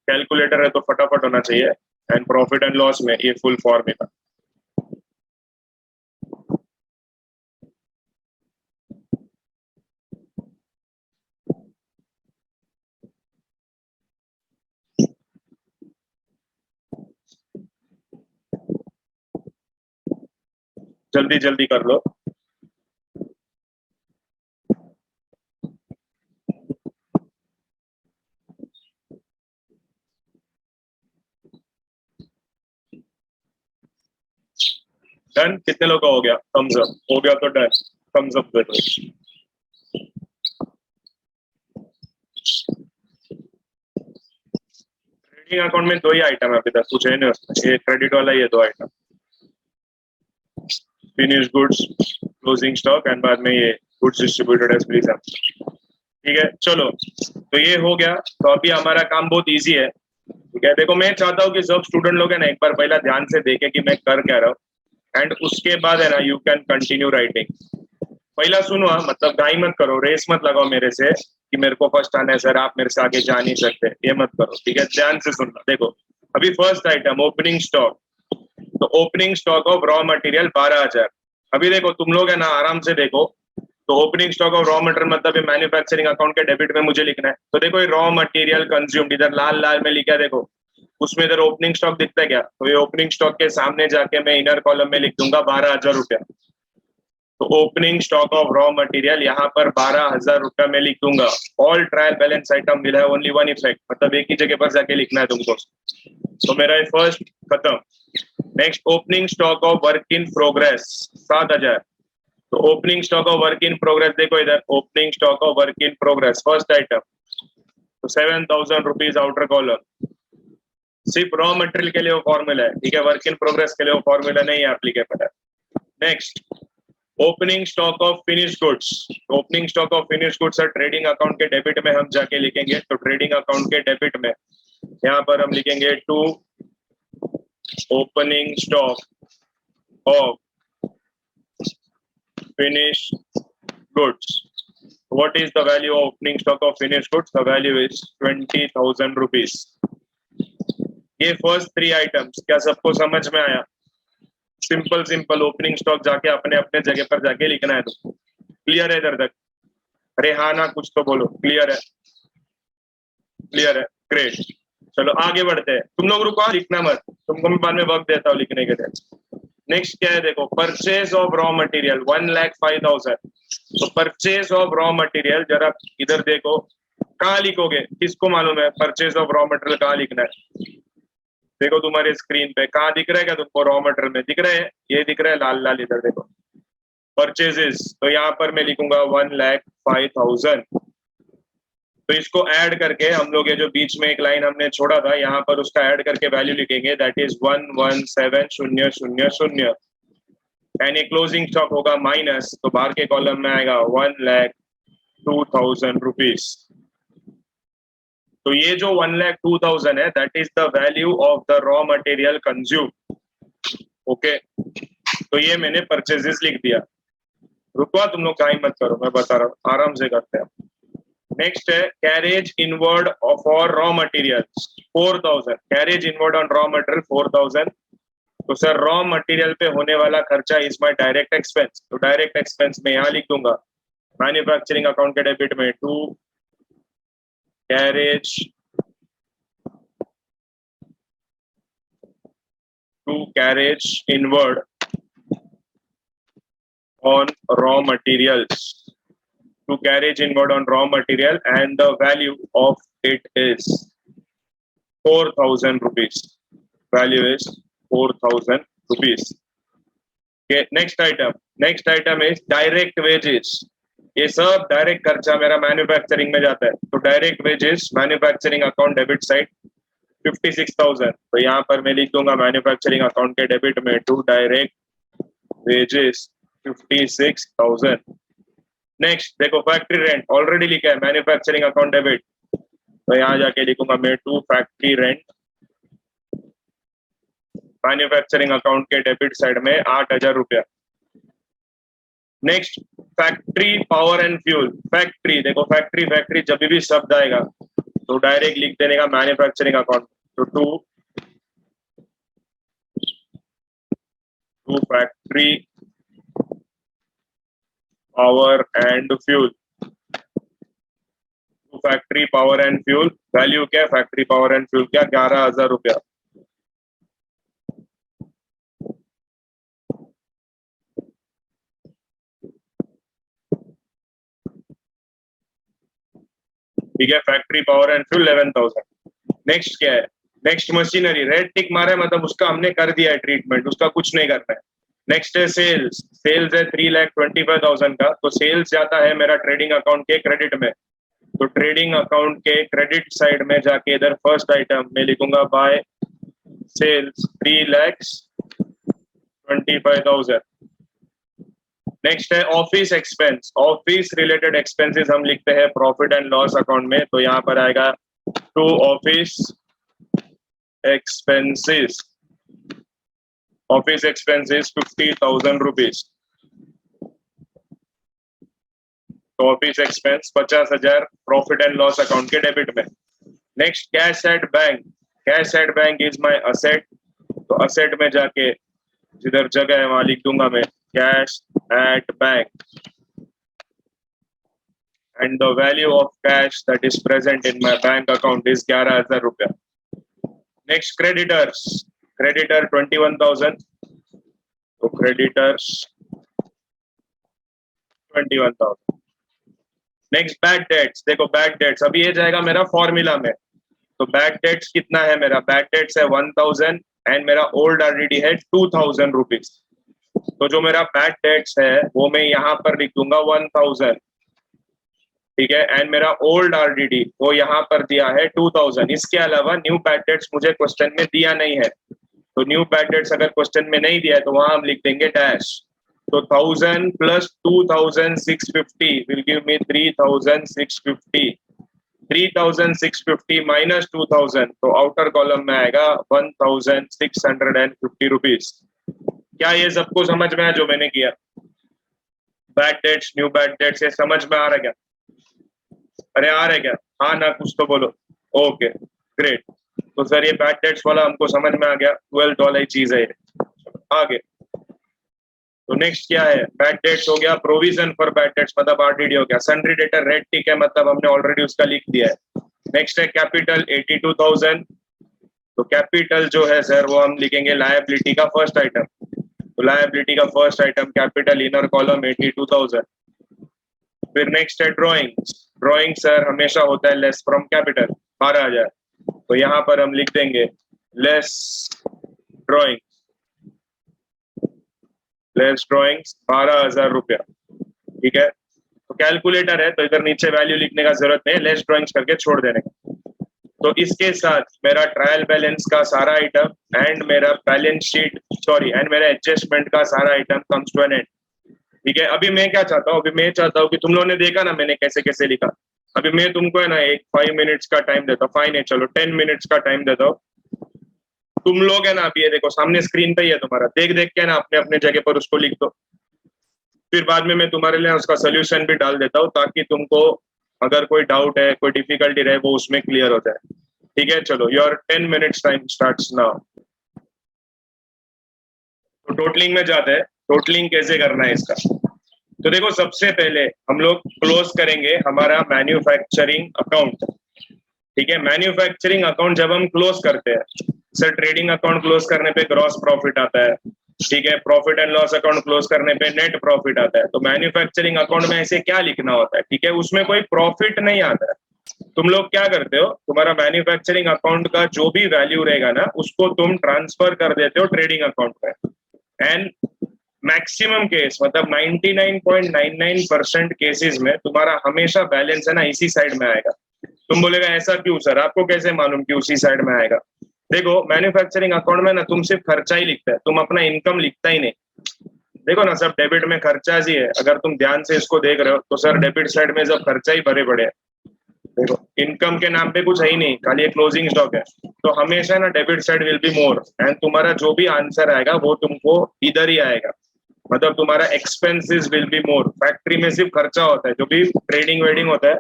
कैलकुलेटर है तो फटाफट होना चाहिए, एंड प्रॉफिट एंड लॉस में ये फुल फॉर्मूला। जल्दी जल्दी कर लो। डन? कितने लोग का हो गया? Thumbs up. हो गया तो डन, थम्स अप कर दो। ट्रेडिंग अकाउंट में 2 ही आइटम है अभी तक, कुछ है नहीं उसमें, ये क्रेडिट वाला ही है 2 item, finish goods, closing stock and बाद में ये गुड्स डिस्ट्रीब्यूटेड एज प्लीज। ठीक है, चलो तो ये हो गया। तो अभी हमारा काम बहुत इजी है। ठीक है, देखो मैं चाहता हूँ कि सब स्टूडेंट लोग है ना एक बार पहला ध्यान से देखे कि मैं कर क्या रहा हूँ, एंड उसके बाद है ना यू कैन कंटिन्यू राइटिंग। पहला सुनो, मतलब गाई मत करो, रेस मत लगाओ मेरे से कि मेरे को फर्स्ट आना है सर, आप मेरे से आगे जा नहीं सकते, ये मत करो। ठीक है, ध्यान से सुनना। देखो अभी फर्स्ट आइटम ओपनिंग स्टॉक, तो opening stock of raw material 12,000। अभी देखो तुम लोग है ना आराम से देखो, तो opening stock of raw material मतलब ये मैन्युफैक्चरिंग अकाउंट के डेबिट में मुझे लिखना है। तो देखो ये रॉ मटेरियल कंज्यूम्ड इधर लाल लाल में लिखा है, देखो उसमें इधर ओपनिंग स्टॉक दिखता है क्या? तो ये ओपनिंग स्टॉक के सामने जाके मैं इनर कॉलम में लिख दूंगा 12,000 रुपया। तो opening stock of raw material यहाँ पर 12,000 रुपया में लिख दूंगा। All trial balance item will have only one effect, मतलब एक ही जगह पर जाके लिखना है तुमको। तो मेरा ये फर्स्ट खत्म। Next opening stock of work in progress 7,000। तो opening stock of work in progress देखो इधर, opening stock of work in progress first item, तो 7,000 रुपीज आउटर कॉलम। सिर्फ रॉ मटेरियल के लिए वो फॉर्मूला है, ठीक है, वर्क इन प्रोग्रेस के लिए वो फॉर्मूला नहीं है, एप्लीकेबल है। Next opening stock of finish goods, opening stock of finish goods है ट्रेडिंग अकाउंट के डेबिट में हम जाके लिखेंगे। तो ट्रेडिंग अकाउंट के डेबिट में यहाँ पर हम लिखेंगे to opening stock of finished goods. What is the value of opening stock of finished goods? The value is 20,000 rupees. ये फर्स्ट 3 आइटम्स क्या सबको समझ में आया? सिंपल सिंपल ओपनिंग स्टॉक जाके अपने अपने जगह पर जाके लिखना है तुमको। क्लियर है इधर तक? अरे हाँ ना, कुछ तो बोलो। क्लियर है? क्लियर है, ग्रेट। चलो आगे बढ़ते हैं। तुम लोग रुको, लिखना मत, तुमको मैं बाद में वक्त देता हूँ लिखने के लिए। नेक्स्ट क्या है देखो, परचेज ऑफ रॉ मटेरियल 1,05,000। तो परचेज ऑफ रॉ मटेरियल जरा इधर देखो, कहाँ लिखोगे? किसको मालूम है परचेज ऑफ रॉ मटेरियल कहाँ लिखना है? देखो तुम्हारे स्क्रीन पे कहाँ दिख रहा है क्या तुमको? रॉ मटेरियल में दिख रहा है, ये दिख रहा है लाल लाल, इधर देखो परचेजेस। तो यहाँ पर मैं लिखूंगा 1,05,000। तो इसको ऐड करके हम लोग ये जो बीच में एक लाइन हमने छोड़ा था यहाँ पर उसका ऐड करके वैल्यू लिखेंगे, दैट इज 117,000। एंड ये क्लोजिंग स्टॉक होगा माइनस, तो बाहर के कॉलम में आएगा 1,02,000 रुपीज। तो ये जो 1,02,000 है that is the value of the raw material consume. Okay, तो ये मैंने परचेजेस लिख दिया। रुको तुम लोग काई मत करो, मैं बता रहा हूँ, आराम से करते हैं। नेक्स्ट है carriage inward for raw material 4,000। Carriage inward on raw material 4,000। तो सर रॉ मटेरियल पे होने वाला खर्चा इज माय डायरेक्ट एक्सपेंस। तो डायरेक्ट एक्सपेंस में यहाँ लिख दूंगा मैन्युफैक्चरिंग अकाउंट के डेबिट में to carriage inward on raw materials, to carriage inward on raw material, and the value of it is 4,000 rupees. Value is 4,000 rupees. Okay, next item is direct wages. ये सब direct खर्चा मेरा manufacturing में जाता है। तो direct wages manufacturing account debit side 56,000। तो यहाँ पर मैं लिख दूंगा मैन्युफैक्चरिंग अकाउंट के डेबिट में टू डायरेक्ट वेजेस 56,000। नेक्स्ट देखो फैक्ट्री रेंट ऑलरेडी लिखा है मैन्युफैक्चरिंग अकाउंट डेबिट, तो यहाँ जाके लिखूंगा मैं to factory rent manufacturing account के डेबिट साइड में 8,000 रुपया। Next factory power and fuel. Factory देखो फैक्ट्री जब भी शब्द आएगा तो डायरेक्ट लिख देने का मैन्युफैक्चरिंग अकाउंट। तो to factory power and fuel, factory power and fuel value क्या है? फैक्ट्री पावर एंड फ्यूल क्या 11,000 रुपया। ठीक है, factory power and fuel 11,000। Next क्या है, नेक्स्ट मशीनरी, रेड टिक मारा है मतलब उसका हमने कर दिया है ट्रीटमेंट, उसका कुछ नहीं करना है। नेक्स्ट है सेल्स, सेल्स है 3,25,000 का, तो सेल्स जाता है मेरा ट्रेडिंग अकाउंट के क्रेडिट में, तो ट्रेडिंग अकाउंट के क्रेडिट साइड में जाके इधर फर्स्ट आइटम में लिखूंगा बाय सेल्स 3,25,000। नेक्स्ट है office expense, office related expenses हम लिखते हैं प्रॉफिट एंड लॉस अकाउंट में, तो यहाँ पर आएगा to office expenses, office expenses 50,000 rupees, तो office expense 50,000 profit and loss account के डेबिट में। Next cash at bank, cash at bank is my asset, तो असेट में जाके जिधर जगह है वहां लिख दूंगा मैं cash at bank, and the value of cash that is present in my bank account is 11,000 रुपया। नेक्स्ट क्रेडिटर्स, क्रेडिटर 21,000, तो क्रेडिटर्स 21,000। नेक्स्ट बैड डेट्स, देखो बैड डेट्स अभी ये जाएगा मेरा फॉर्मूला में, तो बैड डेट्स कितना है मेरा, बैड डेट्स है 1,000 एंड मेरा ओल्ड आरडीडी है 2,000 रुपीज, तो जो मेरा बैड डेट्स है वो मैं यहाँ पर लिख दूंगा 1,000, ठीक है, एंड मेरा ओल्ड आरडीडी वो यहाँ पर दिया है 2,000। इसके अलावा न्यू बैड डेट्स मुझे क्वेश्चन में दिया नहीं है, तो न्यू बैड डेट्स अगर क्वेश्चन में नहीं दिया है तो वहां हम लिख देंगे डैश, तो 1,000 plus 2,650 will give me 3,650, 3,650 minus 2,000, तो आउटर कॉलम में आएगा 1,650 रुपीज। क्या ये सबको समझ में आया जो मैंने किया? Bad debts, new bad dates, ये समझ में आ रहा है क्या? अरे आ रहा है क्या? हाँ ना, कुछ तो बोलो। ओके ग्रेट, तो सर ये बैड डेट्स वाला हमको समझ में आ गया, $12 चीज है ये। आगे तो नेक्स्ट क्या है, बैड डेट्स हो गया, प्रोविजन फॉर बैड डेट्स मतलब आरडीडी हो गया, सन्ड्री डेटर रेड टिक है मतलब हमने ऑलरेडी उसका लिख दिया है। नेक्स्ट है कैपिटल 82,000, तो कैपिटल जो है सर वो हम लिखेंगे लायबिलिटी का फर्स्ट आइटम, तो लायबिलिटी का first item capital inner column 82,000। फिर नेक्स्ट है ड्रॉइंग्स, ड्रॉइंग सर हमेशा होता है लेस फ्रॉम कैपिटल 12,000, तो यहाँ पर हम लिख देंगे लेस ड्रॉइंग, लेस ड्रॉइंग्स 12,000 रुपया, ठीक है। तो कैलकुलेटर है तो इधर नीचे वैल्यू लिखने का जरूरत नहीं, लेस ड्रॉइंग्स करके छोड़ देने का। तो इसके साथ मेरा ट्रायल बैलेंस का सारा आइटम एंड मेरा बैलेंस शीट एंड मेरा एडजस्टमेंट का सारा item comes to an end, ठीक है। अभी मैं क्या चाहता हूँ, अभी मैं चाहता हूँ कि तुम लोगों ने देखा ना मैंने कैसे कैसे लिखा, अभी मैं तुमको है ना एक 5 मिनट्स का टाइम देता हूँ, फाइन है चलो 10 मिनट्स का टाइम देता हूँ। तुम लोग है ना अभी ये देखो सामने स्क्रीन पे ही है तुम्हारा, देख देख के ना अपने अपने जगह पर उसको लिख दो, फिर बाद में मैं तुम्हारे लिए उसका सोल्यूशन भी डाल देता हूँ ताकि तुमको अगर कोई डाउट है कोई डिफिकल्टी रहे वो उसमें क्लियर हो जाए, ठीक है। चलो your 10 minutes time starts now. तो टोटलिंग में जाते हैं, टोटलिंग कैसे करना है इसका, तो देखो सबसे पहले हम लोग क्लोज करेंगे हमारा मैन्युफैक्चरिंग अकाउंट, ठीक है। मैन्युफैक्चरिंग अकाउंट जब हम क्लोज करते हैं सर, ट्रेडिंग अकाउंट क्लोज करने पे ग्रॉस प्रॉफिट आता है, ठीक है, profit and loss account close करने पे नेट प्रॉफिट आता है। तो मैन्युफैक्चरिंग अकाउंट में ऐसे क्या लिखना होता है, ठीक है, उसमें कोई प्रॉफिट नहीं आता है। तुम लोग क्या करते हो, तुम्हारा मैन्युफैक्चरिंग अकाउंट का जो भी वैल्यू रहेगा ना उसको तुम ट्रांसफर कर देते हो ट्रेडिंग अकाउंट में, एंड मैक्सिमम केस मतलब 99.99% केसेस में तुम्हारा हमेशा बैलेंस है ना इसी साइड में आएगा। तुम बोलेगा ऐसा क्यों सर, आपको कैसे मालूम कि उसी साइड में आएगा? देखो मैन्युफैक्चरिंग अकाउंट में ना तुम सिर्फ खर्चा ही लिखता है, तुम अपना इनकम लिखता ही नहीं। देखो ना सब डेबिट में खर्चा ही है, अगर तुम ध्यान से इसको देख रहे हो तो सर डेबिट साइड में सब खर्चा ही भरे पड़े हैं। देखो इनकम के नाम पे कुछ है ही नहीं, खाली एक क्लोजिंग स्टॉक है, तो हमेशा ना debit side will be more, and तुम्हारा जो भी आंसर आएगा वो तुमको इधर ही आएगा, मतलब तुम्हारा expenses will be more. Factory में सिर्फ खर्चा होता है, जो भी ट्रेडिंग वेडिंग होता है,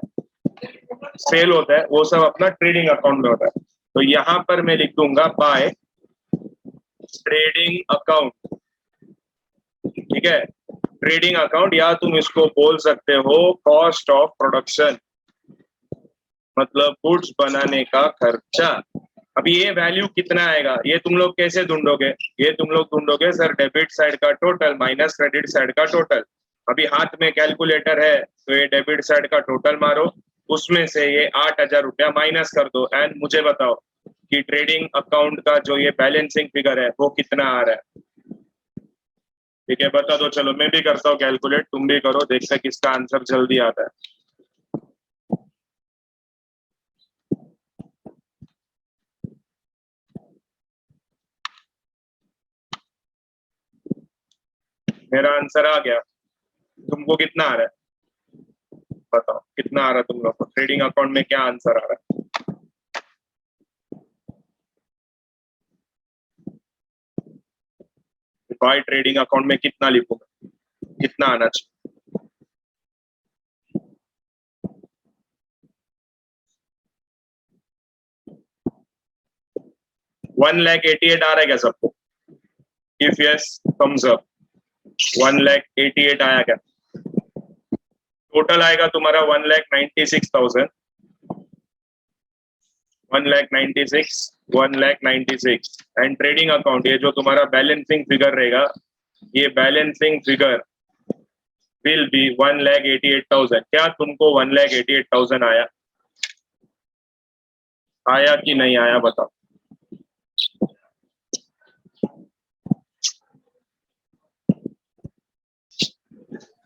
सेल होता है, वो सब अपना ट्रेडिंग अकाउंट में होता है। तो यहाँ पर मैं लिख दूंगा बाय ट्रेडिंग अकाउंट, ठीक है, ट्रेडिंग अकाउंट, या तुम इसको बोल सकते हो कॉस्ट ऑफ प्रोडक्शन, मतलब गुड्स बनाने का खर्चा। अभी ये वैल्यू कितना आएगा ये तुम लोग कैसे ढूंढोगे, ये तुम लोग ढूंढोगे सर डेबिट साइड का टोटल माइनस क्रेडिट साइड का टोटल। अभी हाथ में कैलकुलेटर है तो ये डेबिट साइड का टोटल मारो, उसमें से ये 8,000 रुपया माइनस कर दो एंड मुझे बताओ कि ट्रेडिंग अकाउंट का जो ये बैलेंसिंग फिगर है वो कितना आ रहा है। ठीक है, बता दो। चलो मैं भी करता हूँ कैलकुलेट, तुम भी करो, देखते हैं किसका आंसर जल्दी आता है। मेरा आंसर आ गया, तुमको कितना आ रहा है बताओ, कितना आ रहा है तुम लोग को ट्रेडिंग अकाउंट में, क्या आंसर आ रहा है? भाई ट्रेडिंग अकाउंट में कितना लिखूंगा, कितना आना चाहिए? $1,88,000 आ रहा है क्या सबको? If yes Thums up. 1,88,000 आया क्या? टोटल आएगा तुम्हारा 1,96,000। 1,96,000 एंड ट्रेडिंग अकाउंट, ये जो तुम्हारा बैलेंसिंग फिगर रहेगा, ये बैलेंसिंग फिगर विल बी 1,88,000। क्या तुमको 1,88,000 आया? आया कि नहीं आया बताओ।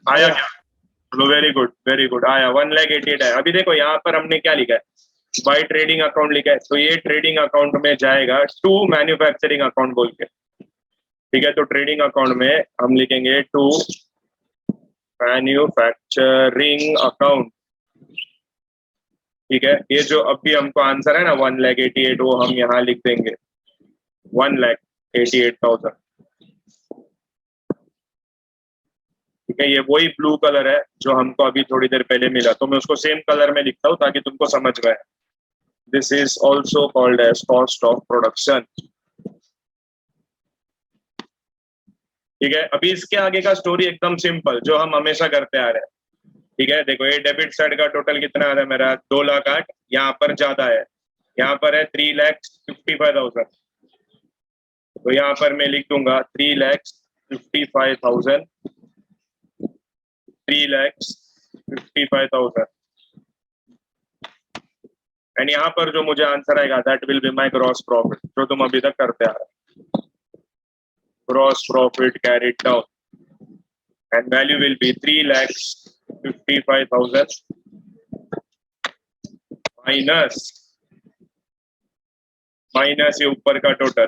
आया क्या? चलो वेरी गुड वेरी गुड, आया 1,88,000 आया। अभी देखो यहाँ पर हमने क्या लिखा है, बाय ट्रेडिंग अकाउंट लिखा है, तो ये ट्रेडिंग अकाउंट में जाएगा टू मैन्युफैक्चरिंग अकाउंट बोल के। ठीक है, तो ट्रेडिंग अकाउंट में हम लिखेंगे टू मैन्युफैक्चरिंग अकाउंट। ठीक है, ये जो अभी हमको आंसर है ना 1,88,000, वो हम यहाँ लिख देंगे 1,88,000। ठीक है, ये वही ब्लू कलर है जो हमको अभी थोड़ी देर पहले मिला, तो मैं उसको सेम कलर में लिखता हूँ ताकि तुमको समझ में आए। This is also called as cost of production. ठीक है, अभी इसके आगे का स्टोरी एकदम सिंपल, जो हम हमेशा करते आ रहे हैं। ठीक है, देखो ये डेबिट साइड का टोटल कितना आ रहा है मेरा, 2,08,000। यहाँ पर ज्यादा है, यहाँ पर है 3,55,000, तो यहाँ पर मैं लिख दूंगा 3,55,000। 3,55,000 एंड यहाँ पर जो मुझे आंसर आएगा that will be my gross profit, जो तुम अभी तक करते आ रहे हो। Gross profit carried down and value will be 3,55,000 minus ये ऊपर का total,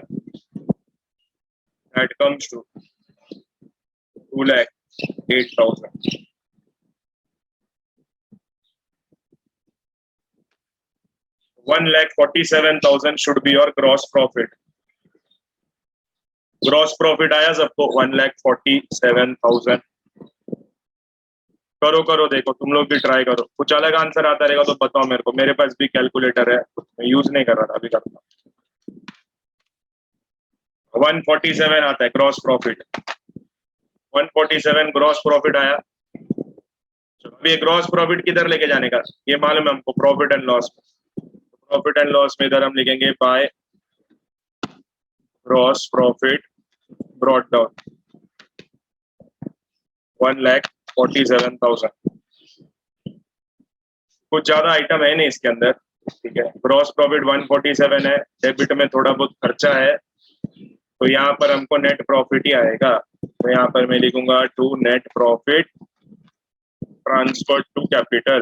that comes to 2,08,000। $1,47,000 should be your gross profit. Gross profit आया सबको 1,47,000। करो करो, देखो तुम लोग भी ट्राई करो, कुछ अलग आंसर आता रहेगा तो बताओ मेरे को, मेरे पास भी कैलकुलेटर है, मैं यूज नहीं कर रहा था, अभी करता हूँ। 147 आता है ग्रॉस प्रॉफिट, 147 ग्रॉस प्रॉफिट आया। अभी ग्रॉस प्रॉफिट किधर लेके जाने का, ये मालूम है हमको, प्रॉफिट एंड लॉस में। प्रॉफिट एंड लॉस में इधर हम लिखेंगे by gross profit brought down 1,47,000। कुछ ज्यादा आइटम है नहीं इसके अंदर। ठीक है, ग्रॉस प्रॉफिट 147 है, डेबिट में थोड़ा बहुत खर्चा है, तो यहाँ पर हमको नेट प्रॉफिट ही आएगा। तो यहाँ पर मैं लिखूंगा to net profit transfer to capital,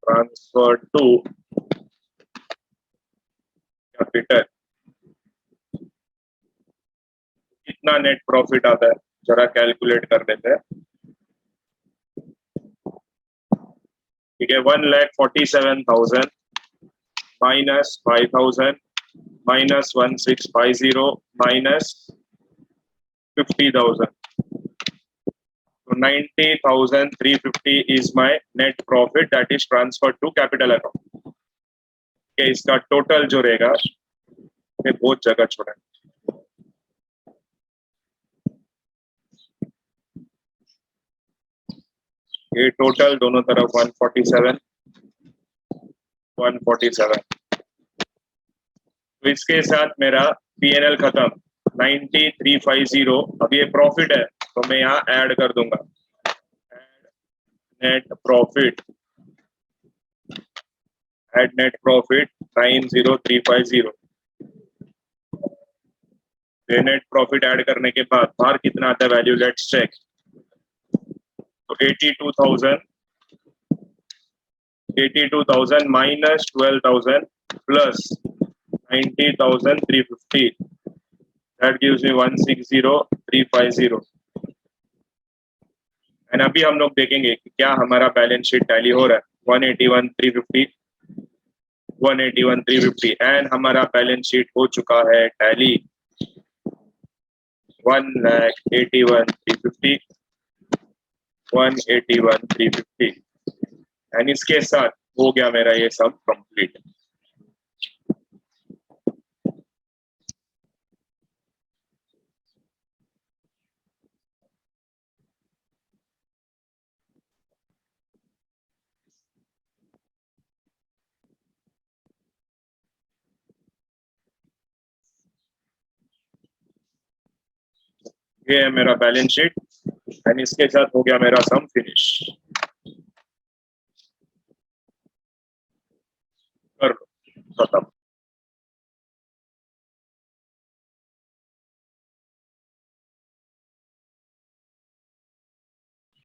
transfer to capital. कितना नेट प्रॉफिट आता है जरा कैलकुलेट कर लेते हैं। ठीक है, 1,47,000 माइनस 5,000 माइनस 1,650 माइनस 50,000, तो 90,350 is my net profit that is transferred to capital account। okay, इसका टोटल जो रहेगा, ये बहुत जगह छोड़ा है, ये टोटल दोनों तरफ 147 147। तो इसके साथ मेरा P&L खत्म 9350। अब ये प्रॉफिट है तो मैं यहाँ ऐड कर दूंगा, net profit, add net profit 90350. ये नेट प्रॉफिट ऐड करने के बाद बाहर कितना आता है वैल्यू, लेट्स चेक. तो 82,000 minus 12,000 plus 90,350, that gives me 160,350. And अभी हम लोग देखेंगे कि क्या हमारा बैलेंस शीट टैली हो रहा है. 181,350, 181,350 एंड हमारा बैलेंस शीट हो चुका है टैली 1,81,350, 181,350 एंड इसके साथ हो गया मेरा ये सब कंप्लीट. ये है मेरा बैलेंस शीट एंड इसके साथ हो गया मेरा सम फिनिश. कर लो खत्म.